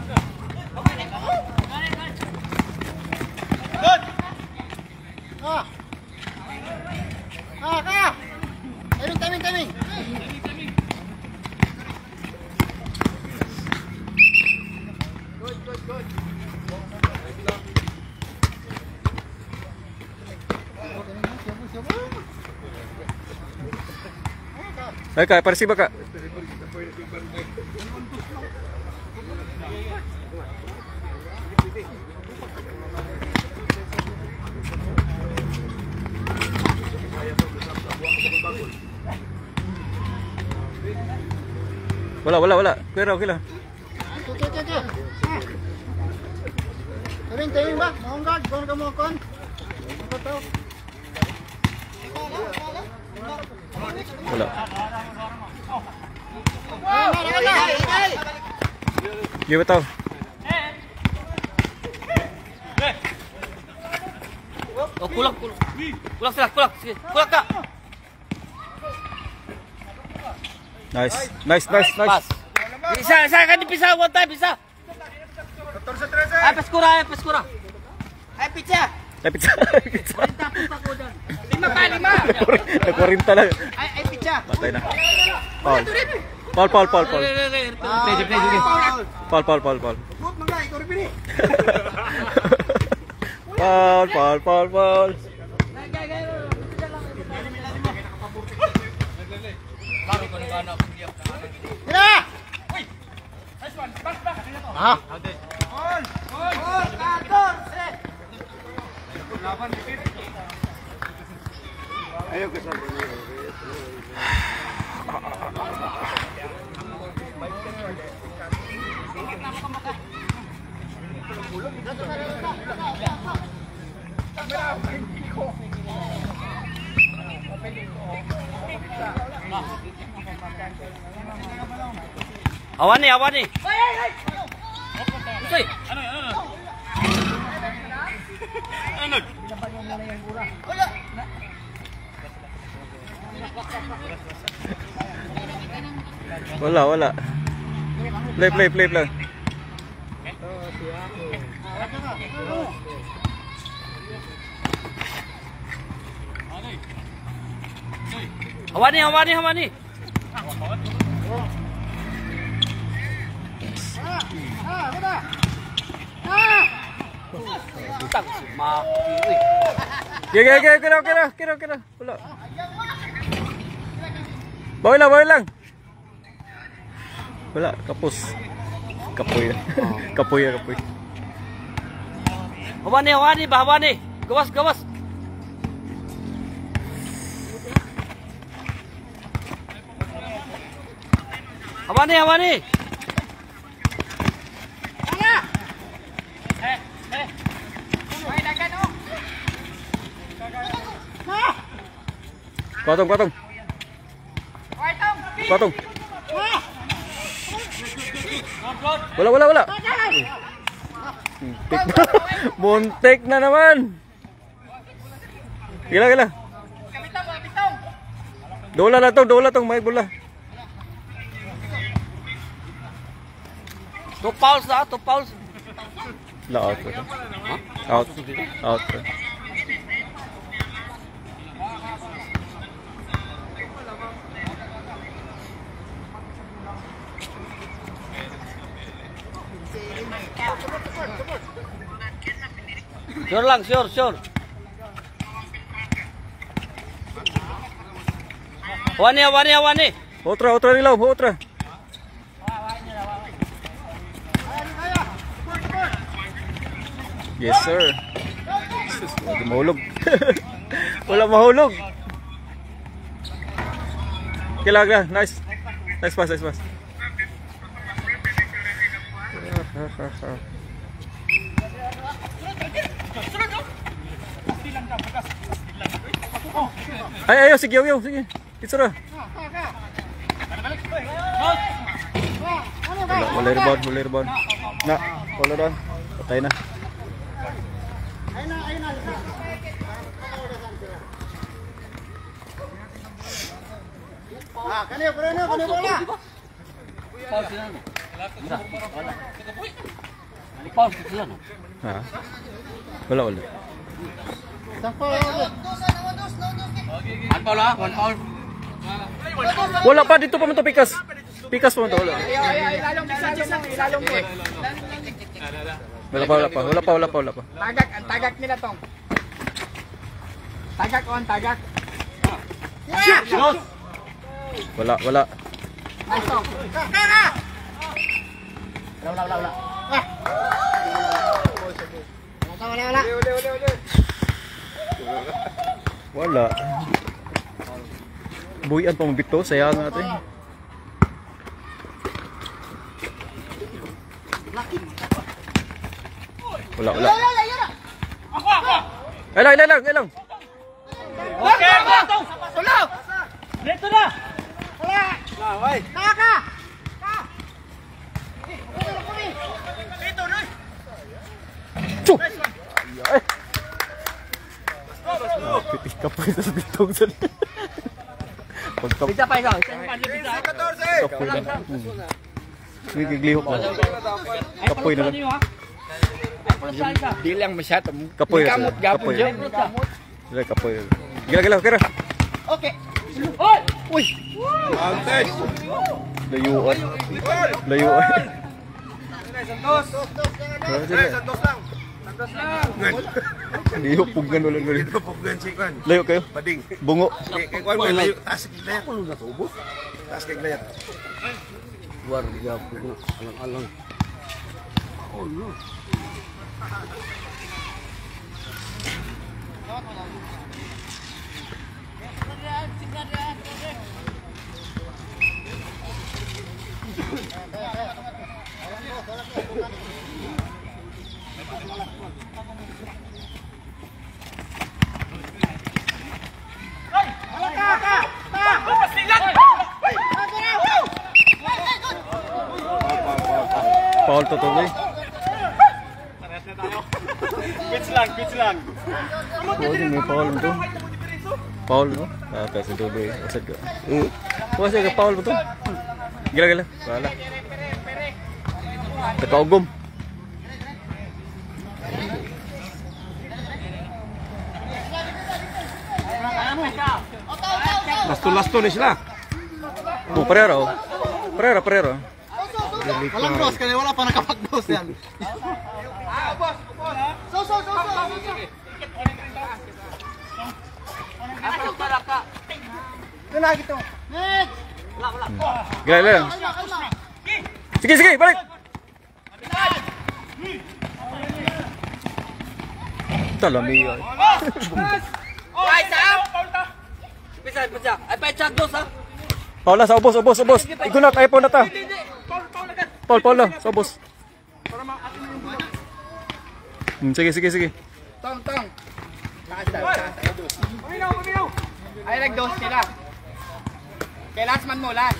Kaya. Timing. Good. Ay kak, para si ba kak? Wala. Kira okay lah. Okay. Timing ba? Maunggad, kung ka mo kon. Wala. Give it out. Oh, kulak. Sige, kulak ka. Nice. Pas. Isa kan dipisa, one time, bisa. 14 sa 13. Ay, paskura. Ay, pizza. Pizza. Tapos pa ko doon. 5 pa. Nag-40 lang. Ay, pizza. Patay na. Paul. Play. Paul. Good mga ikaw rin. Foul. Awan ni. Uy. Wala. Play lang. Hawan ni. Tang maki. Kira. Wala. Bawi lang. Wala, kapos. Kapoy. Hawan ni. Gawas. Hawan ni. Potong. Wala. Muntik na naman. Gila. Dola tong may bola. Two fouls. Out. Out. Sure lang, sure. Hawan ni. Otra nilaw. Yes, sir. Wala mahulog. Wala mahulog. Kailangan. Nice pass. Ayo, sige. Itsura. Wala rebound. Wala doon. Patay na. Kanyo bola. Paul sila no. Ha? Wala. One foul. Wala pa dito pa man to pikas. Pikas pa man to. Wala. Wala pa. Tagak nila tong. Tagak. Wala. Nice tong. Wala. Wala. Buyan pa mabito, sayang natin. Wala. Ilang. Okay, wala. Dito na. Taka. Kapay sa bitong sa. Bisa pa ikaw. Kapoy na. Giglihok na. Kapoy na. Di lang masyado. Kapoy na. Gapon dyan. Kapoy na. Gila. Kira. Okay. Uy. Antes. Layuan. Santos lang. Hindi ho, puggan ulan ko rin. Pagpugan si Kwan. Layo kayo. Pading. Bungo. Kay Kwan may layo. Taas kay Glayat. Taas kay Glayat. Warga pugo. Alang-alang. Paul tutuloy. Pitch lang. Oh, ini may Paul mo to. Paul no? Ah, kasi tuloy. Asad ka. Puwas ka Paul mo to. Gila. Wala. Nakaugom. Lasto ni sila. Oh, Pereira. Pereira. Walang cross, kaya wala pa nakapag-cross yan. So. Ito na, ito. Next! Gila. Sige, balik. Talami. Ay, saan? Pisa. Ay, pechak dos ha? Paula, sa ubos. Igunat, ay Paul na ta. Paul na, sa ubos. Sige. Tong. Uminaw. Ay, nag-dos sila. Kay last man mo, last.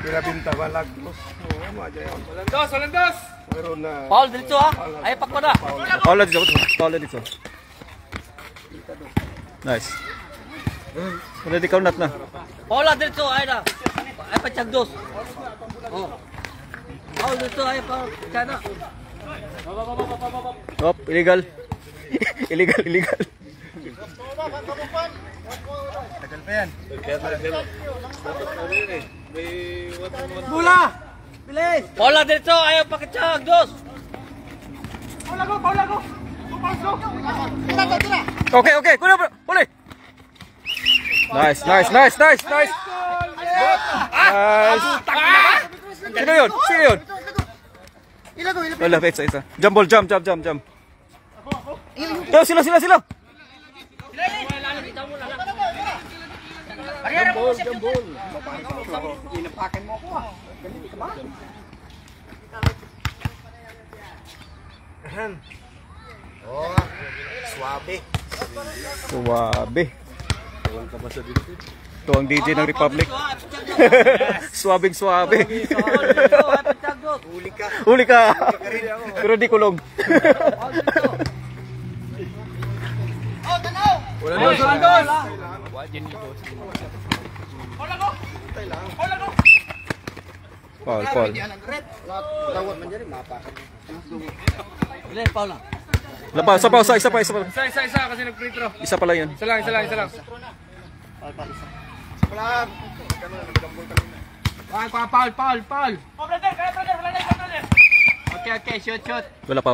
Kira binta balag. Oo, maja yun. Walang dos. Meron na. Paul, dito ha? Ay, pakwa na. Paula dito. Nice. Ready count na. Paul, dito, ay na. Ay, pechak dos. Oh. Paul, dito, ay, Paul. Sana. Hop, illegal. illegal. Tagal pa yan. Bola! Bilis! Paul, dito, ay, pechak dos. Paul, go. Okay, kunin bro. Boleh. Nice. Sino yun? Ilago. Wala, isa. Jump ball, jump. Yo, sila. Jambol. Inapakan mo ako ah. Ganun ka ba? Suwabe. Ito ang DJ ng Republic. Suwabing. Huli ka. Pero di kulong. Walang dos. Paul. Lawat man dyan, mapa. Bilis, Paul. Lapa, isa pa. Isa kasi nag-free throw. Isa pa lang yun. Isa lang. Wala. Paul. Oh, brother, wala na. Okay, shoot. Wala pa.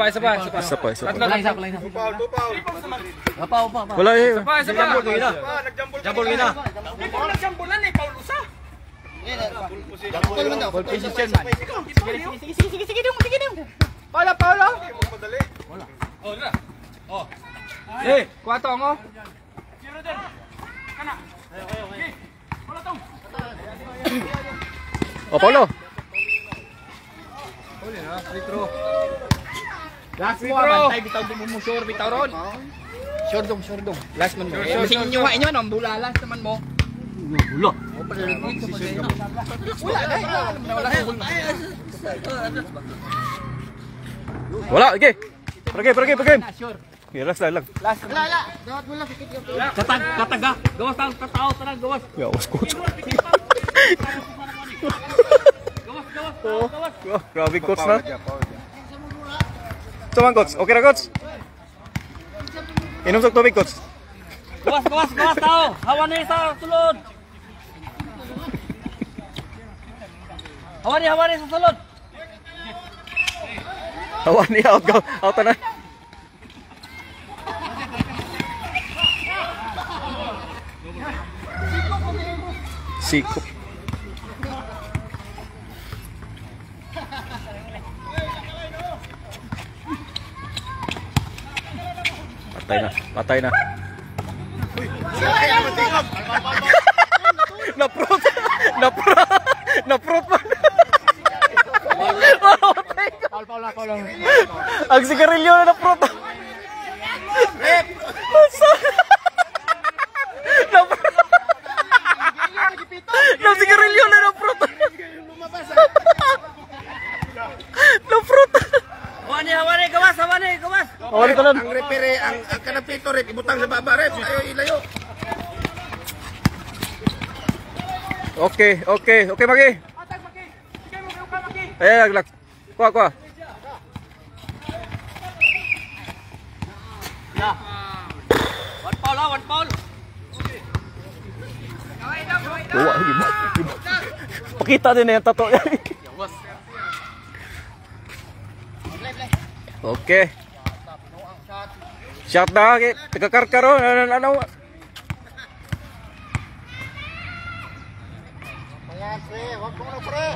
Isa pa. Tatlo lang, isa. Pa. Wala eh. Isa pa. Jambol gina. Hindi mo nagjambolan eh, Paul Usa. Jambol man daw. Position. Sige dong. Paula. Wala. Oh. Kuwato ako. Zero din. Kana. Okay. Wala tong. O, Paulo. Free throw. Last free throw. Bitaw di mo sure bitaw ron. Sure dong. Last man mo. Masing inyo ang bula last naman mo. Bula. Wala, okay. Pergi. Okay, last lang. Wala. Dapat mo lang sikit yung Kataga. Gawas tao tanang gawas. Ya, was coach. Oh, grabe coach na. Cuman coach, okay na coach? Inom sa tubig coach. Gawas tao. Hawan ni sa sulod. Hawani sa salon. Hawan ni out go. Out na. Sikop. Patay na. Naprot. Naprot man. Paul. Ang sigarilyo na naprot. Ang sigarilyo na naprot. Naprot. Hawani, gawas. Awali ka lang. Ang repere, ang kanapito rep, ibutang sa baba rep, ayo ilayo. Okay, Maki. Lak. Kuha. One foul. Kuha, gimana? Pakita din na yung tato. Okay. Shot na, taga-karkaro. Ano? Ayan, pre. Huwag mo na, pre.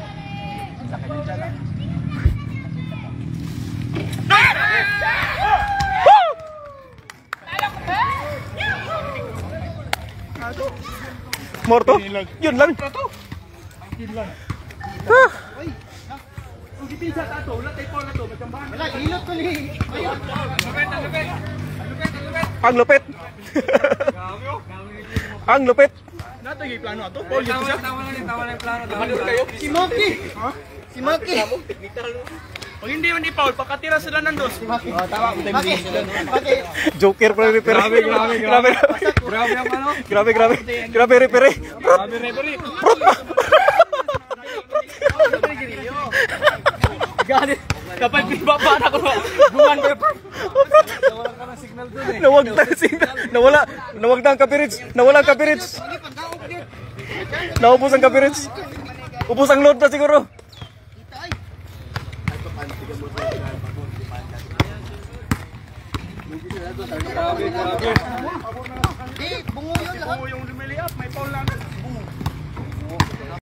Morto? Yun lang. Wala, hilot ko ni. Ang lupit. Ang lupit. Nato yung plano ato. Paul, dito siya. Tama na yung plano. Si Maki. Si Maki. Pag hindi man di Paul, pakatira sila ng dos. Maki. Joker pa rin. Grabe ang ano. Grabe repere. Grabe referee. Galit. Kapag baba na ko. Buwan ko. Nawagda ang kapirits. Nawala ang kapirits. Naubos ang kapirits. Ubos ang load na siguro. Bungo yun lahat. Yung lumili up, may Paul lang.